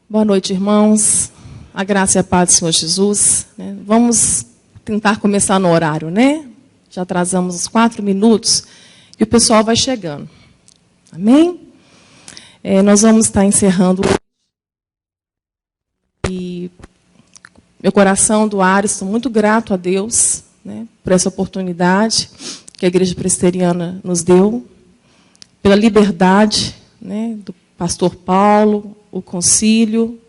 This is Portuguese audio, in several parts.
Boa noite, irmãos. A graça e a paz do Senhor Jesus. Vamos tentar começar no horário, né? Já atrasamos uns 4 minutos e o pessoal vai chegando. Amém? Nós vamos estar encerrando. E meu coração do Ares, estou muito grato a Deus, né, por essa oportunidade que a Igreja Presbiteriana nos deu, pela liberdade, né, do pastor Paulo, o concílio,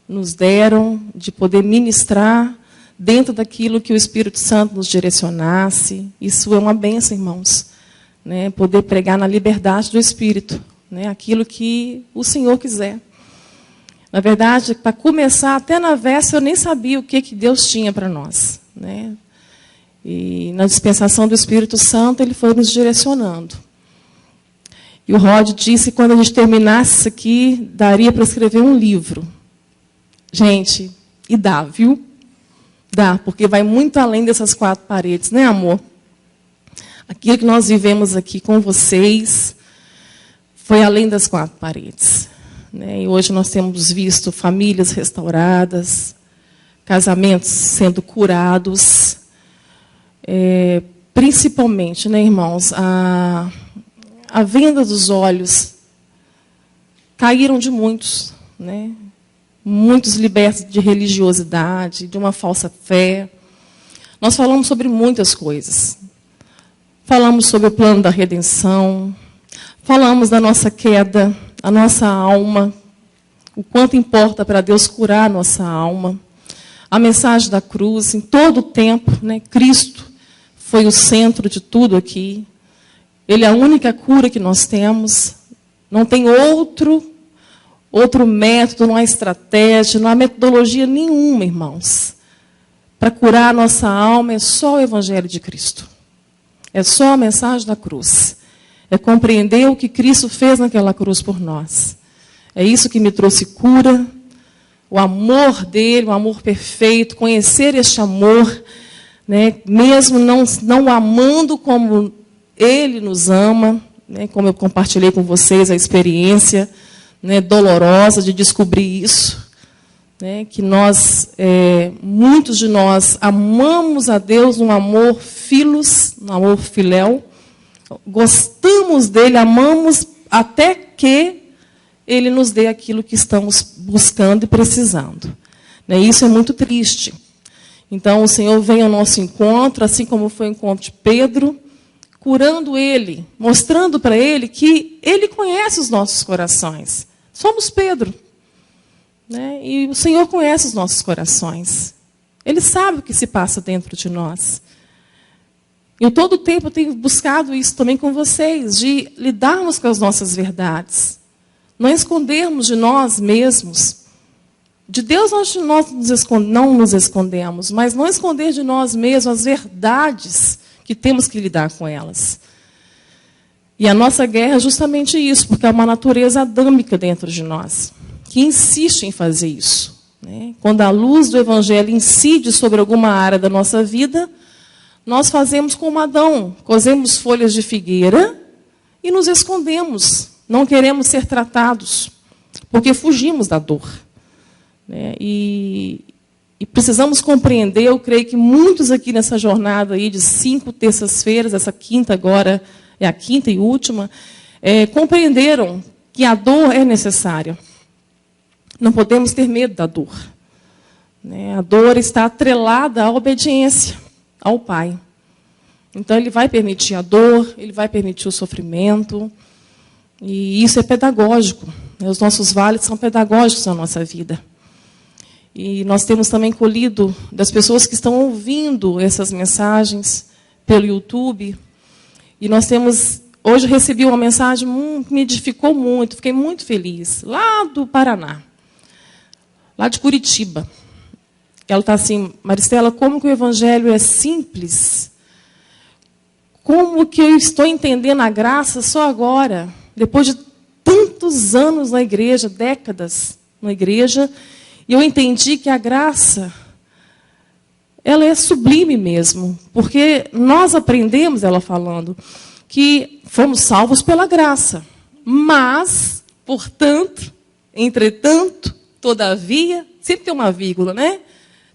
nos deram de poder ministrar dentro daquilo que o Espírito Santo nos direcionasse. Isso é uma bênção, irmãos, né, poder pregar na liberdade do Espírito, né, aquilo que o Senhor quiser. Na verdade, para começar, até na véspera, eu nem sabia o que Deus tinha para nós, né? E na dispensação do Espírito Santo, Ele foi nos direcionando. E o Rod disse que quando a gente terminasse isso aqui, daria para escrever um livro. Gente, e dá, viu? Dá, porque vai muito além dessas 4 paredes, né, amor? Aquilo que nós vivemos aqui com vocês foi além das 4 paredes. Né? E hoje nós temos visto famílias restauradas, casamentos sendo curados, principalmente, né, irmãos, a venda dos olhos caíram de muitos, né? Muitos libertos de religiosidade, de uma falsa fé. Nós falamos sobre muitas coisas. Falamos sobre o plano da redenção, falamos da nossa queda, a nossa alma, o quanto importa para Deus curar a nossa alma, a mensagem da cruz, em todo o tempo, né? Cristo foi o centro de tudo aqui. Ele é a única cura que nós temos. Não tem outro método, não há estratégia, não há metodologia nenhuma, irmãos. Para curar a nossa alma é só o Evangelho de Cristo. É só a mensagem da cruz. É compreender o que Cristo fez naquela cruz por nós. É isso que me trouxe cura, o amor dele, o amor perfeito, conhecer este amor, né, mesmo não amando como ele nos ama, né, como eu compartilhei com vocês a experiência, né, dolorosa de descobrir isso, né, que muitos de nós amamos a Deus num amor filos, num amor filéu, gostamos dele, amamos até que ele nos dê aquilo que estamos buscando e precisando. Né, isso é muito triste. Então, o Senhor vem ao nosso encontro, assim como foi o encontro de Pedro, curando ele, mostrando para ele que ele conhece os nossos corações. Somos Pedro. Né? E o Senhor conhece os nossos corações. Ele sabe o que se passa dentro de nós. E todo o tempo eu tenho buscado isso também com vocês, de lidarmos com as nossas verdades. Não escondermos de nós mesmos. De Deus nós não nos escondemos, mas não esconder de nós mesmos as verdades que temos que lidar com elas. E a nossa guerra é justamente isso, porque é uma natureza adâmica dentro de nós, que insiste em fazer isso. Né? Quando a luz do Evangelho incide sobre alguma área da nossa vida, nós fazemos como Adão, cozemos folhas de figueira e nos escondemos. Não queremos ser tratados, porque fugimos da dor. Né? E precisamos compreender, eu creio que muitos aqui nessa jornada aí de 5 terças-feiras, essa quinta agora é a quinta e última, compreenderam que a dor é necessária. Não podemos ter medo da dor. Né? A dor está atrelada à obediência ao Pai. Então, Ele vai permitir a dor, Ele vai permitir o sofrimento, e isso é pedagógico. Os nossos vales são pedagógicos na nossa vida. E nós temos também colhido das pessoas que estão ouvindo essas mensagens pelo YouTube. E nós temos... Hoje eu recebi uma mensagem que me edificou muito, fiquei muito feliz, lá do Paraná, lá de Curitiba. Ela está assim: Maristela, como que o Evangelho é simples? Como que eu estou entendendo a graça só agora, depois de tantos anos na igreja, décadas na igreja, e eu entendi que a graça, ela é sublime mesmo, porque nós aprendemos, ela falando, que fomos salvos pela graça, mas, portanto, entretanto, todavia, sempre tem uma vírgula, né?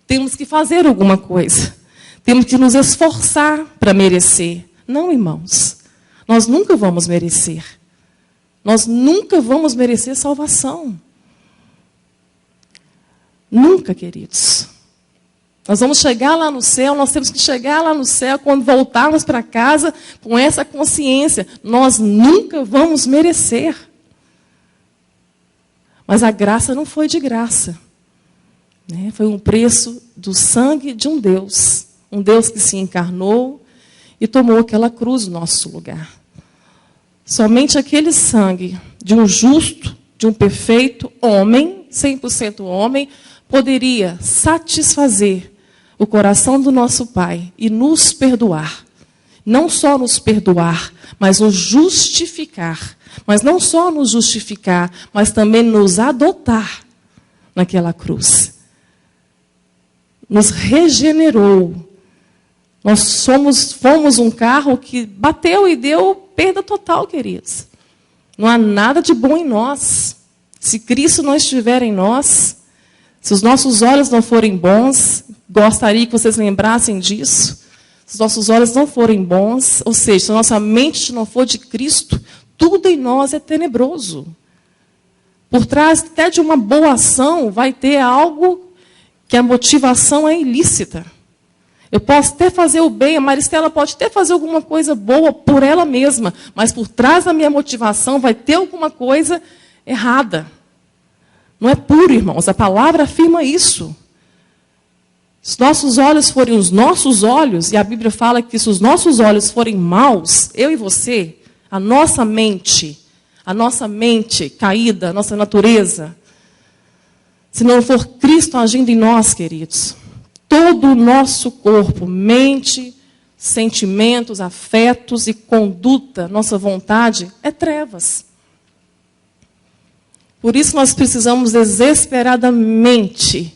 Temos que fazer alguma coisa. Temos que nos esforçar para merecer. Não, irmãos. Nós nunca vamos merecer. Nós nunca vamos merecer salvação. Nunca, queridos. Nós vamos chegar lá no céu, nós temos que chegar lá no céu quando voltarmos para casa com essa consciência. Nós nunca vamos merecer. Mas a graça não foi de graça. Né? Foi um preço do sangue de um Deus que se encarnou e tomou aquela cruz no nosso lugar. Somente aquele sangue de um justo, de um perfeito homem, 100% homem, poderia satisfazer o coração do nosso Pai e nos perdoar. Não só nos perdoar, mas nos justificar. Mas não só nos justificar, mas também nos adotar naquela cruz. Nos regenerou. Nós fomos um carro que bateu e deu perda total, queridos. Não há nada de bom em nós. Se Cristo não estiver em nós, se os nossos olhos não forem bons, gostaria que vocês lembrassem disso. Se os nossos olhos não forem bons, ou seja, se a nossa mente não for de Cristo, tudo em nós é tenebroso. Por trás até de uma boa ação vai ter algo que a motivação é ilícita. Eu posso até fazer o bem, a Maristela pode até fazer alguma coisa boa por ela mesma, mas por trás da minha motivação vai ter alguma coisa errada. Não é puro, irmãos, a palavra afirma isso. Se nossos olhos forem os nossos olhos, e a Bíblia fala que se os nossos olhos forem maus, eu e você, a nossa mente caída, a nossa natureza, se não for Cristo agindo em nós, queridos, todo o nosso corpo, mente, sentimentos, afetos e conduta, nossa vontade, é trevas. Por isso nós precisamos desesperadamente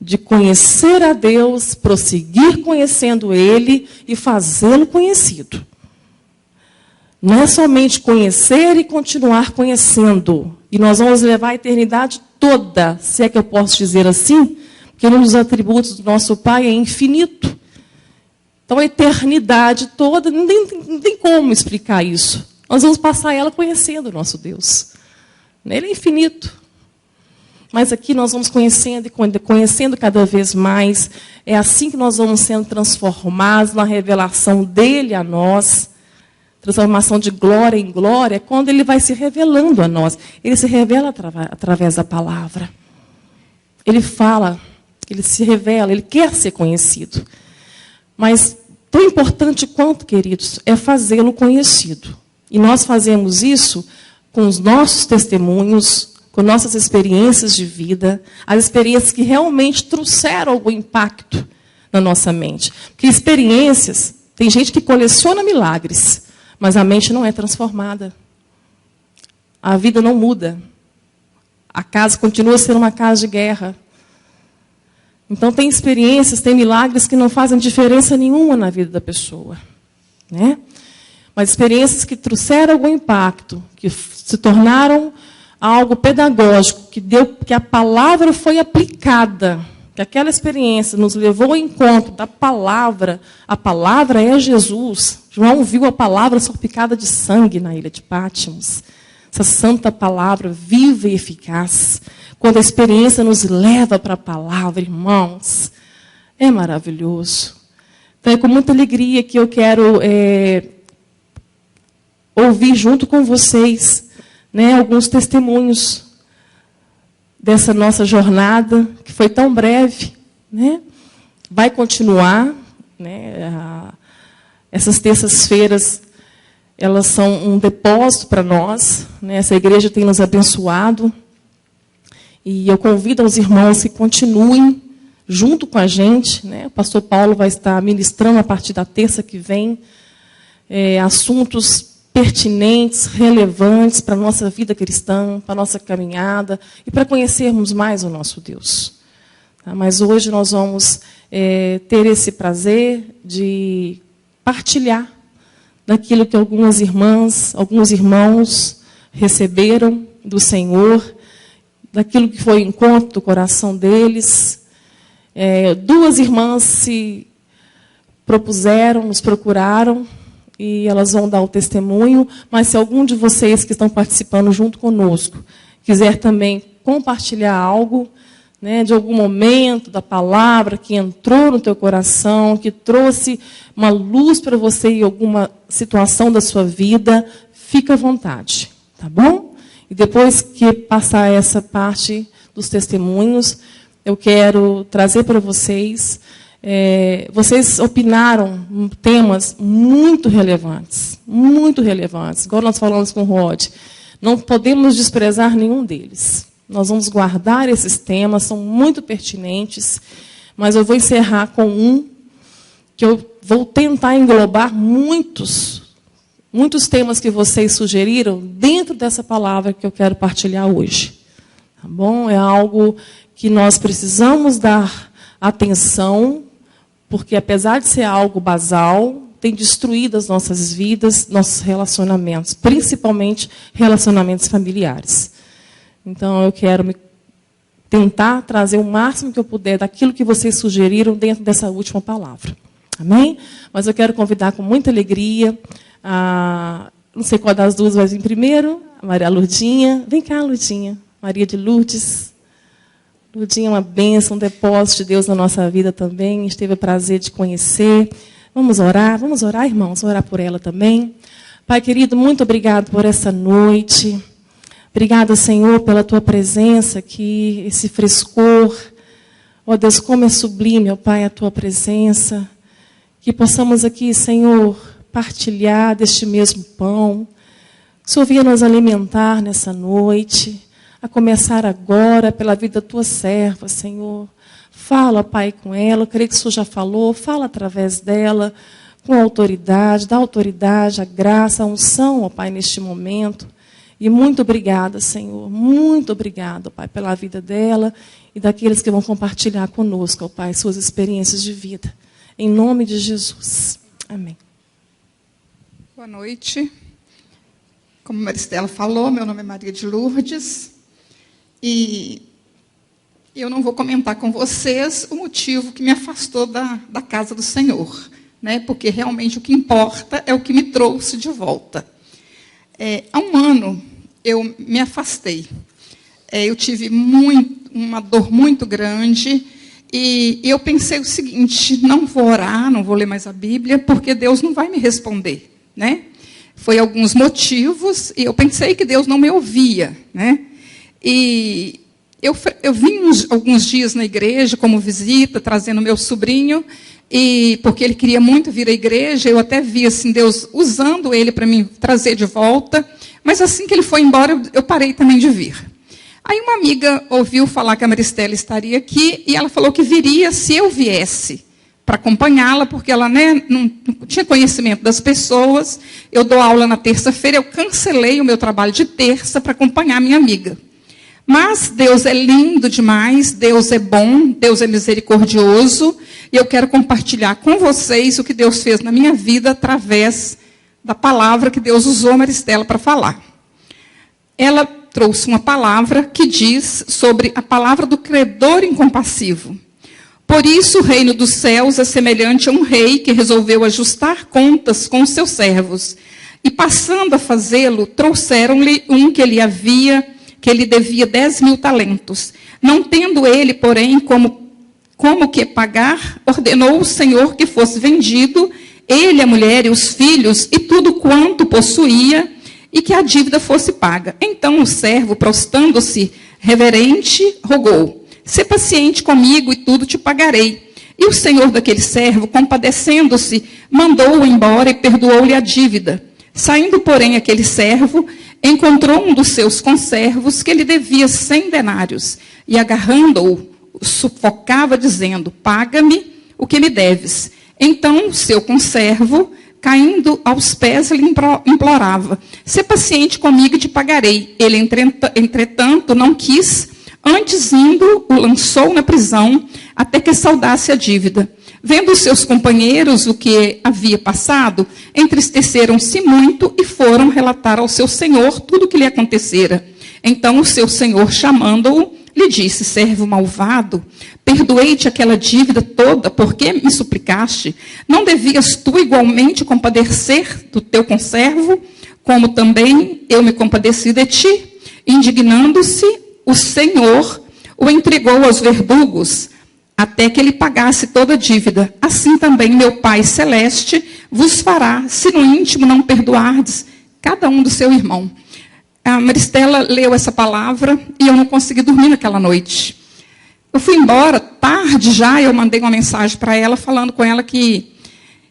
de conhecer a Deus, prosseguir conhecendo Ele e fazê-lo conhecido. Não é somente conhecer e continuar conhecendo. E nós vamos levar a eternidade toda, se é que eu posso dizer assim, porque um dos atributos do nosso Pai é infinito. Então, a eternidade toda, não tem como explicar isso. Nós vamos passar ela conhecendo o nosso Deus. Ele é infinito. Mas aqui nós vamos conhecendo e conhecendo cada vez mais. É assim que nós vamos sendo transformados na revelação dele a nós. Transformação de glória em glória, é quando ele vai se revelando a nós. Ele se revela através da palavra. Ele fala, ele se revela, ele quer ser conhecido. Mas tão importante quanto, queridos, é fazê-lo conhecido. E nós fazemos isso com os nossos testemunhos, com nossas experiências de vida, as experiências que realmente trouxeram algum impacto na nossa mente. Porque experiências, tem gente que coleciona milagres, mas a mente não é transformada. A vida não muda. A casa continua sendo uma casa de guerra. Então, tem experiências, tem milagres que não fazem diferença nenhuma na vida da pessoa. Né? Mas experiências que trouxeram algum impacto, que se tornaram algo pedagógico, que a palavra foi aplicada, que aquela experiência nos levou ao encontro da palavra. A palavra é Jesus. João viu a palavra salpicada de sangue na ilha de Patmos. Essa santa palavra viva e eficaz. Quando a experiência nos leva para a palavra, irmãos, é maravilhoso. Então, é com muita alegria que eu quero ouvir junto com vocês, né, alguns testemunhos dessa nossa jornada, que foi tão breve, né? Vai continuar, né? Essas terças-feiras, elas são um depósito para nós, né? Essa igreja tem nos abençoado, e eu convido os irmãos que continuem junto com a gente, né? O pastor Paulo vai estar ministrando a partir da terça que vem assuntos pertinentes, relevantes para a nossa vida cristã, para a nossa caminhada e para conhecermos mais o nosso Deus. Tá? Mas hoje nós vamos ter esse prazer de partilhar daquilo que algumas irmãs, alguns irmãos receberam do Senhor daquilo que foi o encontro do coração deles. 2 irmãs se propuseram, nos procuraram, e elas vão dar o testemunho, mas se algum de vocês que estão participando junto conosco quiser também compartilhar algo, né, de algum momento da palavra que entrou no teu coração, que trouxe uma luz para você em alguma situação da sua vida, fica à vontade, tá bom? E depois que passar essa parte dos testemunhos, eu quero trazer para vocês. Vocês opinaram temas muito relevantes, igual nós falamos com o Rod. Não podemos desprezar nenhum deles. Nós vamos guardar esses temas, são muito pertinentes, mas eu vou encerrar com um que eu vou tentar englobar muitos temas que vocês sugeriram dentro dessa palavra que eu quero partilhar hoje. Tá bom? É algo que nós precisamos dar atenção, porque, apesar de ser algo basal, tem destruído as nossas vidas, nossos relacionamentos, principalmente relacionamentos familiares. Então, eu quero tentar trazer o máximo que eu puder daquilo que vocês sugeriram dentro dessa última palavra. Amém? Mas eu quero convidar com muita alegria, não sei qual das duas vai vir primeiro, a Maria Lourdinha. Vem cá, Lourdinha. Maria de Lourdes. Lourdinha é uma bênção, um depósito de Deus na nossa vida também. A gente teve o prazer de conhecer. Vamos orar, irmãos, vamos orar por ela também. Pai querido, muito obrigado por essa noite. Obrigada, Senhor, pela tua presença aqui, esse frescor. Ó Deus, como é sublime, ó Pai, a tua presença. Que possamos aqui, Senhor, partilhar deste mesmo pão. Que o Senhor venha nos alimentar nessa noite, a começar agora pela vida da tua serva, Senhor. Fala, Pai, com ela. Eu creio que o Senhor já falou. Fala através dela, com autoridade. Dá autoridade, a graça, a unção, ó Pai, neste momento. E muito obrigada, Senhor. Muito obrigada, Pai, pela vida dela e daqueles que vão compartilhar conosco, ó Pai, suas experiências de vida. Em nome de Jesus. Amém. Boa noite. Como a Maristela falou, meu nome é Maria de Lourdes. E eu não vou comentar com vocês o motivo que me afastou da casa do Senhor, né? Porque realmente o que importa é o que me trouxe de volta. Há um ano eu me afastei. Eu tive uma dor muito grande e eu pensei o seguinte: não vou orar, não vou ler mais a Bíblia, porque Deus não vai me responder, né? Foi alguns motivos e eu pensei que Deus não me ouvia, né? E eu vim alguns dias na igreja como visita, trazendo meu sobrinho, e porque ele queria muito vir à igreja, eu até vi assim, Deus usando ele para me trazer de volta, mas assim que ele foi embora, eu parei também de vir. Aí uma amiga ouviu falar que a Maristela estaria aqui, e ela falou que viria se eu viesse para acompanhá-la, porque ela, né, não tinha conhecimento das pessoas. Eu dou aula na terça-feira, eu cancelei o meu trabalho de terça para acompanhar a minha amiga. Mas Deus é lindo demais, Deus é bom, Deus é misericordioso, e eu quero compartilhar com vocês o que Deus fez na minha vida através da palavra que Deus usou a Maristela para falar. Ela trouxe uma palavra que diz sobre a palavra do credor incompassivo. Por isso o reino dos céus é semelhante a um rei que resolveu ajustar contas com os seus servos. E passando a fazê-lo, trouxeram-lhe um que ele devia 10.000 talentos. Não tendo ele, porém, como que pagar, ordenou o Senhor que fosse vendido, ele, a mulher e os filhos, e tudo quanto possuía, e que a dívida fosse paga. Então o servo, prostrando-se reverente, rogou: sê paciente comigo e tudo te pagarei. E o senhor daquele servo, compadecendo-se, mandou-o embora e perdoou-lhe a dívida. Saindo, porém, aquele servo, encontrou um dos seus conservos que lhe devia 100 denários, e agarrando-o, sufocava, dizendo: paga-me o que me deves. Então o seu conservo, caindo aos pés, lhe implorava: sê paciente comigo e te pagarei. Ele, entretanto, não quis, antes indo, o lançou na prisão, até que saudasse a dívida. Vendo os seus companheiros o que havia passado, entristeceram-se muito e foram relatar ao seu senhor tudo o que lhe acontecera. Então o seu senhor, chamando-o, lhe disse: servo malvado, perdoei-te aquela dívida toda, porque me suplicaste? Não devias tu igualmente compadecer do teu conservo, como também eu me compadeci de ti? Indignando-se, o Senhor o entregou aos verdugos, até que ele pagasse toda a dívida. Assim também meu Pai Celeste vos fará, se no íntimo não perdoardes cada um do seu irmão. A Maristela leu essa palavra e eu não consegui dormir naquela noite. Eu fui embora, tarde já, eu mandei uma mensagem para ela, falando com ela que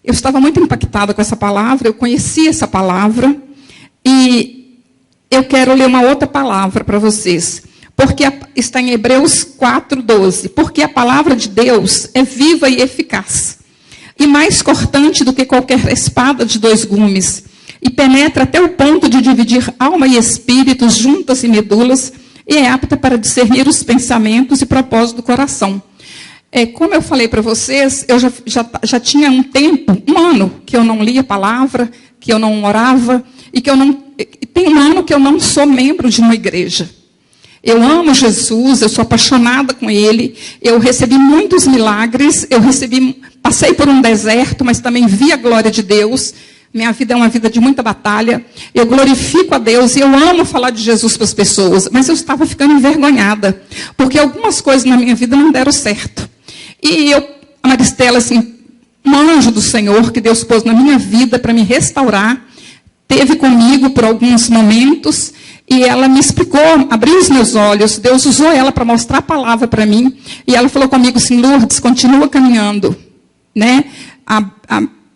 eu estava muito impactada com essa palavra, eu conhecia essa palavra, e eu quero ler uma outra palavra para vocês, porque está em Hebreus 4:12, porque a palavra de Deus é viva e eficaz, e mais cortante do que qualquer espada de 2 gumes, e penetra até o ponto de dividir alma e espíritos, juntas e medulas, e é apta para discernir os pensamentos e propósitos do coração. Como eu falei para vocês, eu já tinha um tempo, 1 ano, que eu não lia a palavra, que eu não orava, e tem 1 ano que eu não sou membro de uma igreja. Eu amo Jesus, eu sou apaixonada com Ele, eu recebi muitos milagres, passei por um deserto, mas também vi a glória de Deus. Minha vida é uma vida de muita batalha. Eu glorifico a Deus e eu amo falar de Jesus para as pessoas. Mas eu estava ficando envergonhada, porque algumas coisas na minha vida não deram certo. E a Maristela, assim, um anjo do Senhor que Deus pôs na minha vida para me restaurar, esteve comigo por alguns momentos e ela me explicou, abriu os meus olhos. Deus usou ela para mostrar a palavra para mim. E ela falou comigo assim: Lourdes, continua caminhando, né?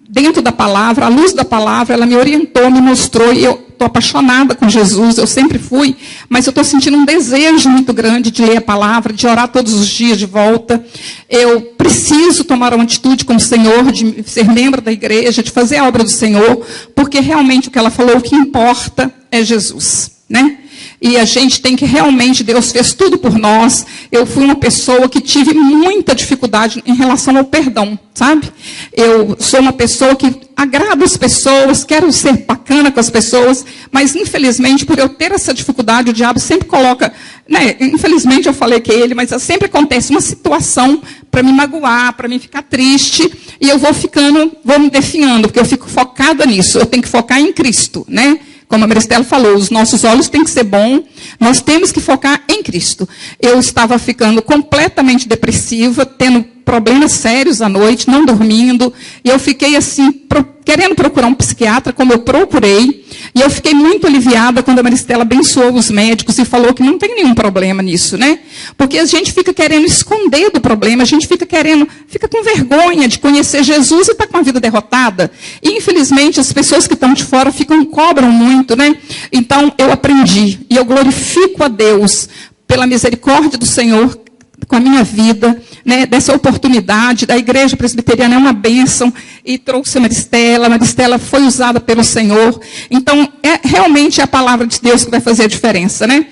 Dentro da palavra, à luz da palavra, ela me orientou, me mostrou, e eu estou apaixonada com Jesus, eu sempre fui, mas eu estou sentindo um desejo muito grande de ler a palavra, de orar todos os dias de volta. Eu preciso tomar uma atitude com o Senhor, de ser membro da igreja, de fazer a obra do Senhor, porque realmente o que ela falou, o que importa é Jesus, né? E a gente tem que realmente, Deus fez tudo por nós. Eu fui uma pessoa que tive muita dificuldade em relação ao perdão, sabe? Eu sou uma pessoa que agrada as pessoas, quero ser bacana com as pessoas, mas infelizmente, por eu ter essa dificuldade, o diabo sempre coloca, né? Infelizmente eu falei que ele, mas sempre acontece uma situação para me magoar, para me ficar triste, e eu vou me definhando, porque eu fico focada nisso. Eu tenho que focar em Cristo, né? Como a Maristela falou, os nossos olhos têm que ser bons, nós temos que focar em Cristo. Eu estava ficando completamente depressiva, tendo problemas sérios à noite, não dormindo, e eu fiquei assim, querendo procurar um psiquiatra, como eu procurei, e eu fiquei muito aliviada quando a Maristela abençoou os médicos e falou que não tem nenhum problema nisso, né? Porque a gente fica querendo esconder do problema, a gente fica com vergonha de conhecer Jesus e está com a vida derrotada. E, infelizmente, as pessoas que estão de fora cobram muito, né? Então, eu aprendi, e eu glorifico a Deus pela misericórdia do Senhor com a minha vida, né, dessa oportunidade. Da Igreja Presbiteriana é uma bênção, e trouxe a Maristela foi usada pelo Senhor. Então, realmente é a palavra de Deus que vai fazer a diferença, né?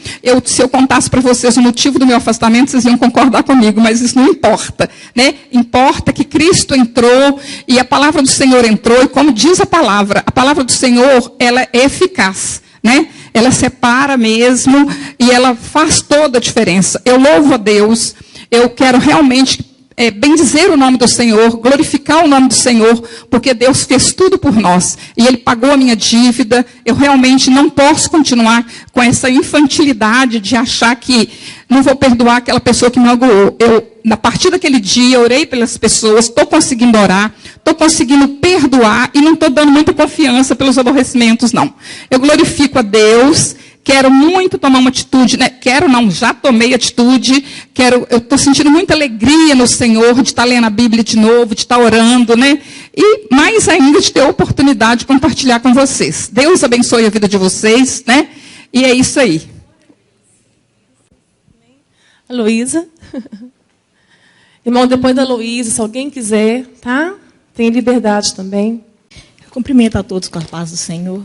Se eu contasse para vocês o motivo do meu afastamento, vocês iam concordar comigo, mas isso não importa, né? Importa que Cristo entrou, e a palavra do Senhor entrou, e como diz a palavra do Senhor, ela é eficaz, né? Ela separa mesmo, e ela faz toda a diferença. Eu louvo a Deus, eu quero realmente bendizer o nome do Senhor, glorificar o nome do Senhor, porque Deus fez tudo por nós, e Ele pagou a minha dívida. Eu realmente não posso continuar com essa infantilidade de achar que não vou perdoar aquela pessoa que me magoou. A partir daquele dia, orei pelas pessoas, estou conseguindo orar, estou conseguindo perdoar, e não estou dando muita confiança pelos aborrecimentos, não. Eu glorifico a Deus. Quero muito tomar uma atitude, né? Já tomei atitude. Eu estou sentindo muita alegria no Senhor de estar lendo a Bíblia de novo, de estar orando, né? E mais ainda de ter a oportunidade de compartilhar com vocês. Deus abençoe a vida de vocês, né? E é isso aí. A Luísa. Irmão, depois da Luísa, se alguém quiser, tá? Tem liberdade também. Eu cumprimento a todos com a paz do Senhor.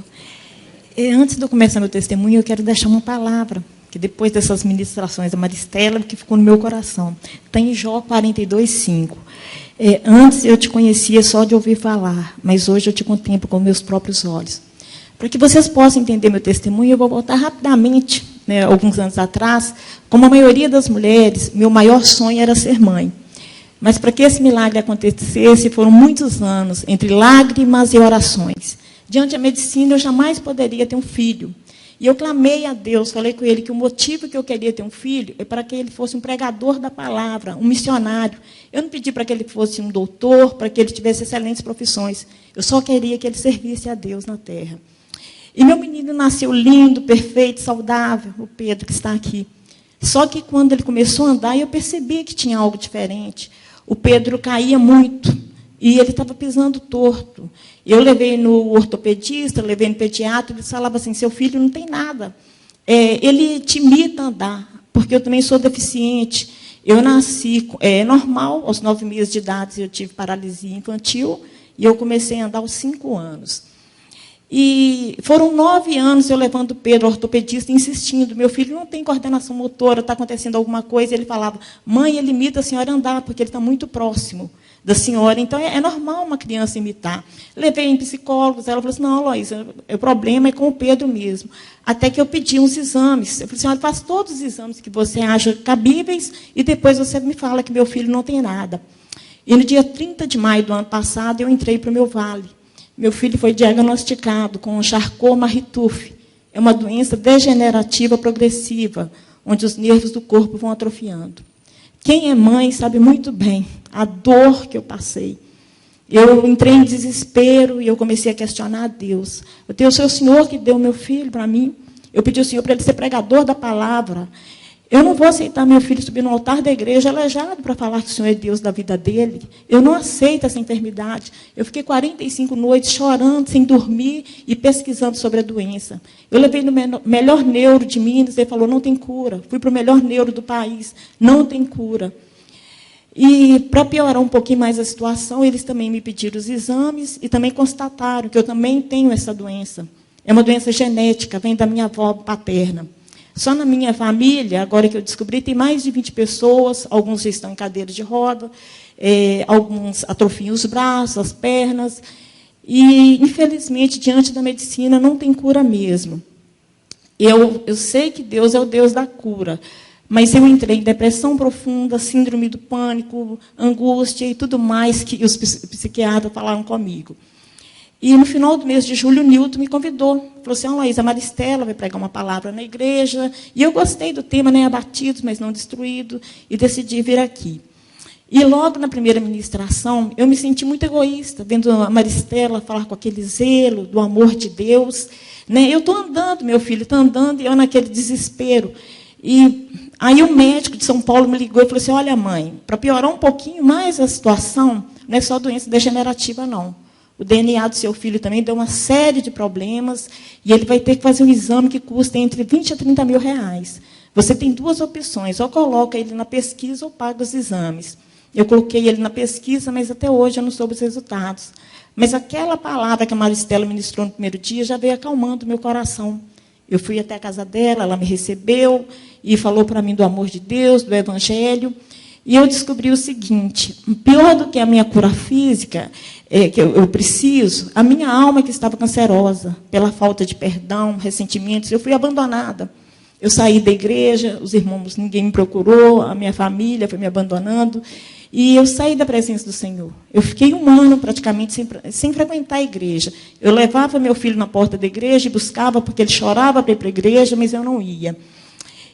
Antes de eu começar meu testemunho, eu quero deixar uma palavra, que depois dessas ministrações da Maristela, que ficou no meu coração. Está em Jó 42:5. Antes eu te conhecia só de ouvir falar, mas hoje eu te contemplo com meus próprios olhos. Para que vocês possam entender meu testemunho, eu vou voltar rapidamente né, alguns anos atrás, como a maioria das mulheres, meu maior sonho era ser mãe. Mas para que esse milagre acontecesse, foram muitos anos, entre lágrimas e orações. Diante da medicina, eu jamais poderia ter um filho. E eu clamei a Deus, falei com ele que o motivo que eu queria ter um filho é para que ele fosse um pregador da palavra, um missionário. Eu não pedi para que ele fosse um doutor, para que ele tivesse excelentes profissões. Eu só queria que ele servisse a Deus na terra. E meu menino nasceu lindo, perfeito, saudável, o Pedro, que está aqui. Só que quando ele começou a andar, eu percebi que tinha algo diferente. O Pedro caía muito e ele estava pisando torto. Eu levei no ortopedista, levei no pediatra, ele falava assim, seu filho não tem nada. Ele te imita andar, porque eu também sou deficiente. Eu nasci normal, aos 9 meses de idade eu tive paralisia infantil, e eu comecei a andar aos 5 anos. E foram 9 anos eu levando o Pedro ao ortopedista, insistindo, meu filho não tem coordenação motora, está acontecendo alguma coisa. Ele falava, mãe, ele imita a senhora andar, porque ele está muito próximo da senhora, então é normal uma criança imitar. Levei em psicólogos, ela falou assim, não, Heloísa, o problema é com o Pedro mesmo. Até que eu pedi uns exames. Eu falei assim, olha, faz todos os exames que você acha cabíveis e depois você me fala que meu filho não tem nada. E no dia 30 de maio do ano passado, eu entrei para o meu vale. Meu filho foi diagnosticado com Charcot-Marie-Tooth. É uma doença degenerativa progressiva, onde os nervos do corpo vão atrofiando. Quem é mãe sabe muito bem a dor que eu passei. Eu entrei em desespero e eu comecei a questionar a Deus. Deus, foi o Senhor que deu meu filho para mim. Eu pedi ao Senhor para ele ser pregador da palavra. Eu não vou aceitar meu filho subir no altar da igreja aleijado para falar que o Senhor é Deus da vida dele. Eu não aceito essa enfermidade. Eu fiquei 45 noites chorando, sem dormir e pesquisando sobre a doença. Eu levei no melhor neuro de Minas, ele falou, não tem cura. Fui para o melhor neuro do país, não tem cura. E, para piorar um pouquinho mais a situação, eles também me pediram os exames e também constataram que eu também tenho essa doença. É uma doença genética, vem da minha avó paterna. Só na minha família, agora que eu descobri, tem mais de 20 pessoas, alguns já estão em cadeira de roda, alguns atrofiam os braços, as pernas, e, infelizmente, diante da medicina, não tem cura mesmo. Eu sei que Deus é o Deus da cura, mas eu entrei em depressão profunda, síndrome do pânico, angústia e tudo mais que os psiquiatras falaram comigo. E, no final do mês de julho, o Nilton me convidou. Falou assim, Heloísa, a Maristela vai pregar uma palavra na igreja. E eu gostei do tema, né, abatidos, mas não destruídos, e decidi vir aqui. E, logo na primeira ministração, eu me senti muito egoísta, vendo a Maristela falar com aquele zelo do amor de Deus. Né? Eu estou andando, meu filho está andando, e eu naquele desespero. E aí o médico de São Paulo me ligou e falou assim, olha, mãe, para piorar um pouquinho mais a situação, não é só doença degenerativa, não. O DNA do seu filho também deu uma série de problemas e ele vai ter que fazer um exame que custa entre 20 a 30 mil reais. Você tem 2 opções, ou coloca ele na pesquisa ou paga os exames. Eu coloquei ele na pesquisa, mas até hoje eu não soube os resultados. Mas aquela palavra que a Maristela ministrou no primeiro dia já veio acalmando o meu coração. Eu fui até a casa dela, ela me recebeu e falou para mim do amor de Deus, do Evangelho. E eu descobri o seguinte, pior do que a minha cura física, que eu preciso, a minha alma que estava cancerosa, pela falta de perdão, ressentimentos, eu fui abandonada. Eu saí da igreja, os irmãos, ninguém me procurou, a minha família foi me abandonando, e eu saí da presença do Senhor. Eu fiquei 1 ano, praticamente, sem frequentar a igreja. Eu levava meu filho na porta da igreja e buscava, porque ele chorava para ir para a igreja, mas eu não ia.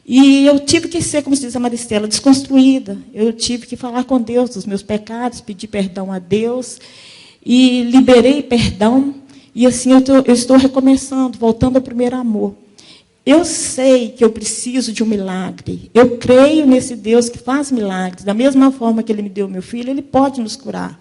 E eu tive que ser, como se diz a Maristela, desconstruída. Eu tive que falar com Deus dos meus pecados, pedir perdão a Deus, e liberei perdão, e assim eu estou recomeçando, voltando ao primeiro amor. Eu sei que eu preciso de um milagre. Eu creio nesse Deus que faz milagres. Da mesma forma que Ele me deu meu filho, Ele pode nos curar.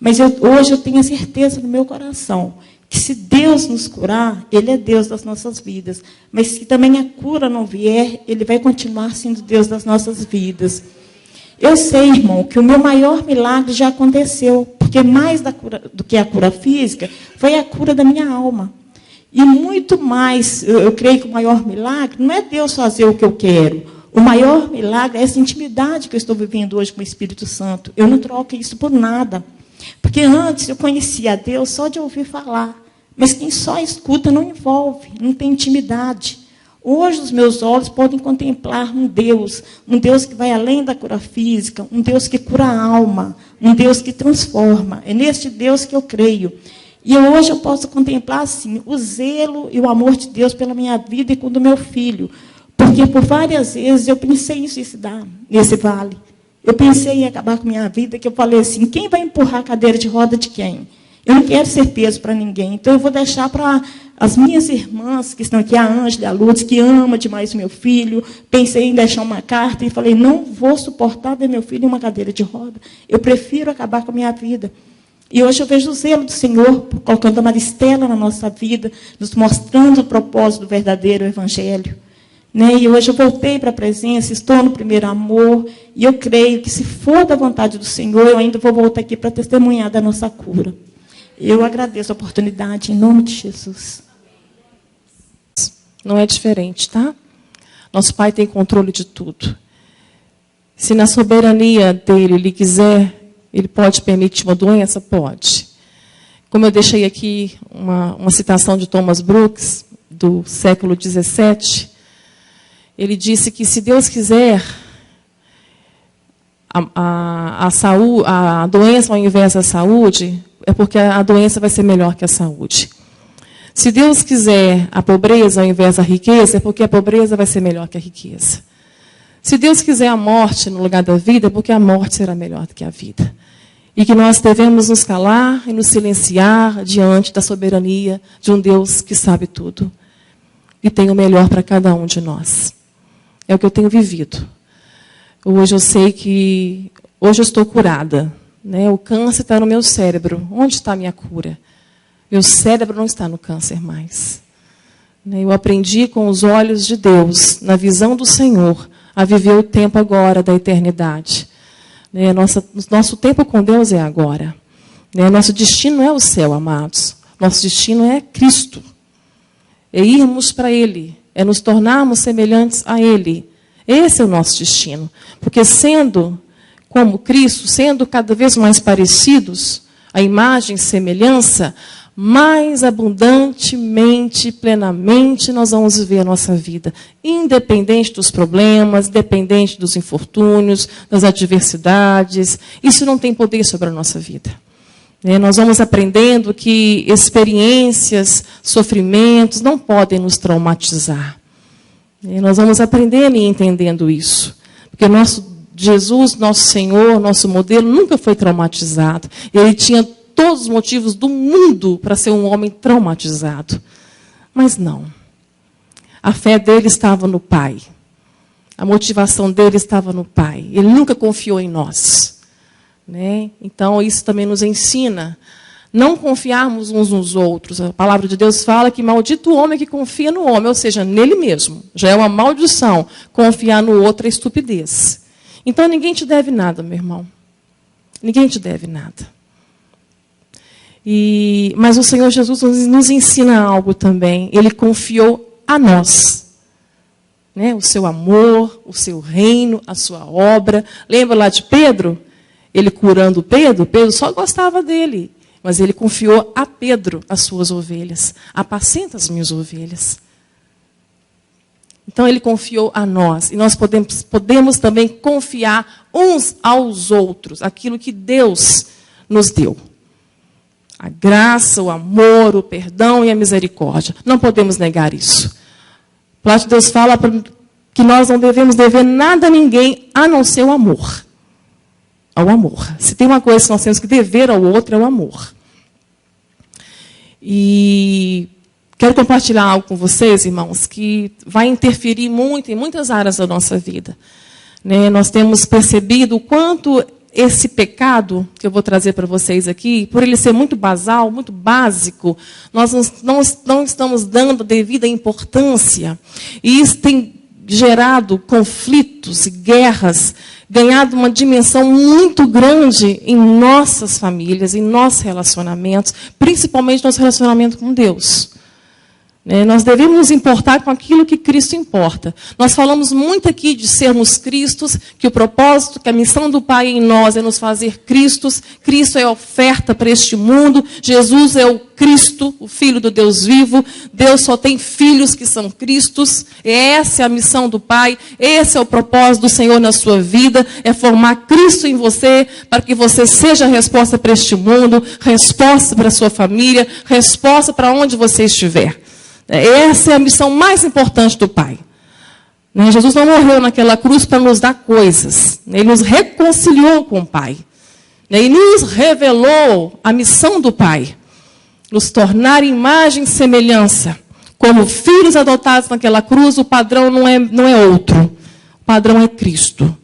Mas hoje eu tenho a certeza no meu coração que se Deus nos curar, Ele é Deus das nossas vidas. Mas se também a cura não vier, Ele vai continuar sendo Deus das nossas vidas. Eu sei, irmão, que o meu maior milagre já aconteceu, porque mais do que a cura física, foi a cura da minha alma. E muito mais, eu creio que o maior milagre não é Deus fazer o que eu quero. O maior milagre é essa intimidade que eu estou vivendo hoje com o Espírito Santo. Eu não troco isso por nada. Porque antes eu conhecia a Deus só de ouvir falar. Mas quem só escuta não envolve, não tem intimidade. Hoje os meus olhos podem contemplar um Deus que vai além da cura física, um Deus que cura a alma, um Deus que transforma. É neste Deus que eu creio. E hoje eu posso contemplar, assim, o zelo e o amor de Deus pela minha vida e com o do meu filho. Porque por várias vezes eu pensei em suicidar nesse vale. Eu pensei em acabar com a minha vida, que eu falei assim, quem vai empurrar a cadeira de roda de quem? Eu não quero ser peso para ninguém, então eu vou deixar para as minhas irmãs, que estão aqui, a Ângela, a Lourdes, que ama demais o meu filho. Pensei em deixar uma carta e falei, não vou suportar ver meu filho em uma cadeira de roda. Eu prefiro acabar com a minha vida. E hoje eu vejo o zelo do Senhor, colocando a Maristela na nossa vida, nos mostrando o propósito do verdadeiro evangelho. E hoje eu voltei para a presença, estou no primeiro amor, e eu creio que, se for da vontade do Senhor, eu ainda vou voltar aqui para testemunhar da nossa cura. Eu agradeço a oportunidade, em nome de Jesus. Não é diferente, tá? Nosso Pai tem controle de tudo. Se na soberania dele, ele quiser, ele pode permitir uma doença? Pode. Como eu deixei aqui uma citação de Thomas Brooks, do século XVII, ele disse que, se Deus quiser, a doença ao invés da saúde, é porque a doença vai ser melhor que a saúde. Se Deus quiser a pobreza ao invés da riqueza, é porque a pobreza vai ser melhor que a riqueza. Se Deus quiser a morte no lugar da vida, é porque a morte será melhor do que a vida. E que nós devemos nos calar e nos silenciar diante da soberania de um Deus que sabe tudo e tem o melhor para cada um de nós. É o que eu tenho vivido. Hoje eu sei que... Hoje eu estou curada. O câncer está no meu cérebro. Onde está a minha cura? Meu cérebro não está no câncer mais. Eu aprendi com os olhos de Deus, na visão do Senhor, a viver o tempo agora da eternidade. Nosso tempo com Deus é agora. Nosso destino é o céu, amados. Nosso destino é Cristo. É irmos para Ele. É nos tornarmos semelhantes a Ele. Esse é o nosso destino. Porque sendo como Cristo, sendo cada vez mais parecidos, a imagem e semelhança, mais abundantemente, plenamente, nós vamos viver a nossa vida. Independente dos problemas, independente dos infortúnios, das adversidades. Isso não tem poder sobre a nossa vida. Nós vamos aprendendo que experiências, sofrimentos não podem nos traumatizar. Nós vamos aprendendo e entendendo isso. Porque Jesus, nosso Senhor, nosso modelo, nunca foi traumatizado. Ele tinha todos os motivos do mundo para ser um homem traumatizado. Mas não. A fé dele estava no Pai. A motivação dele estava no Pai. Ele nunca confiou em nós. Então, isso também nos ensina não confiarmos uns nos outros. A palavra de Deus fala que maldito o homem que confia no homem, ou seja, nele mesmo. Já é uma maldição. Confiar no outro é estupidez. Então, ninguém te deve nada, meu irmão. Ninguém te deve nada. Mas o Senhor Jesus nos ensina algo também. Ele confiou a nós. O seu amor, o seu reino, a sua obra. Lembra lá de Pedro? Ele curando Pedro? Pedro só gostava dele. Mas ele confiou a Pedro as suas ovelhas. Apacenta as minhas ovelhas. Então, ele confiou a nós. E nós podemos também confiar uns aos outros aquilo que Deus nos deu. A graça, o amor, o perdão e a misericórdia. Não podemos negar isso. A palavra de Deus fala que nós não devemos dever nada a ninguém, a não ser o amor. Ao amor. Se tem uma coisa que nós temos que dever ao outro, é o amor. E quero compartilhar algo com vocês, irmãos, que vai interferir muito em muitas áreas da nossa vida. Nós temos percebido o quanto esse pecado, que eu vou trazer para vocês aqui, por ele ser muito basal, muito básico, nós não estamos dando devida importância. E isso tem gerado conflitos e guerras, ganhado uma dimensão muito grande em nossas famílias, em nossos relacionamentos, principalmente nosso relacionamento com Deus. Nós devemos nos importar com aquilo que Cristo importa. Nós falamos muito aqui de sermos Cristos, que o propósito, que a missão do Pai em nós é nos fazer Cristos. Cristo é a oferta para este mundo. Jesus é o Cristo, o Filho do Deus vivo. Deus só tem filhos que são Cristos. Essa é a missão do Pai. Esse é o propósito do Senhor na sua vida. É formar Cristo em você, para que você seja a resposta para este mundo, resposta para a sua família, resposta para onde você estiver. Essa é a missão mais importante do Pai. Jesus não morreu naquela cruz para nos dar coisas. Ele nos reconciliou com o Pai. E nos revelou a missão do Pai. Nos tornar imagem e semelhança. Como filhos adotados naquela cruz, o padrão não é outro. O padrão é Cristo.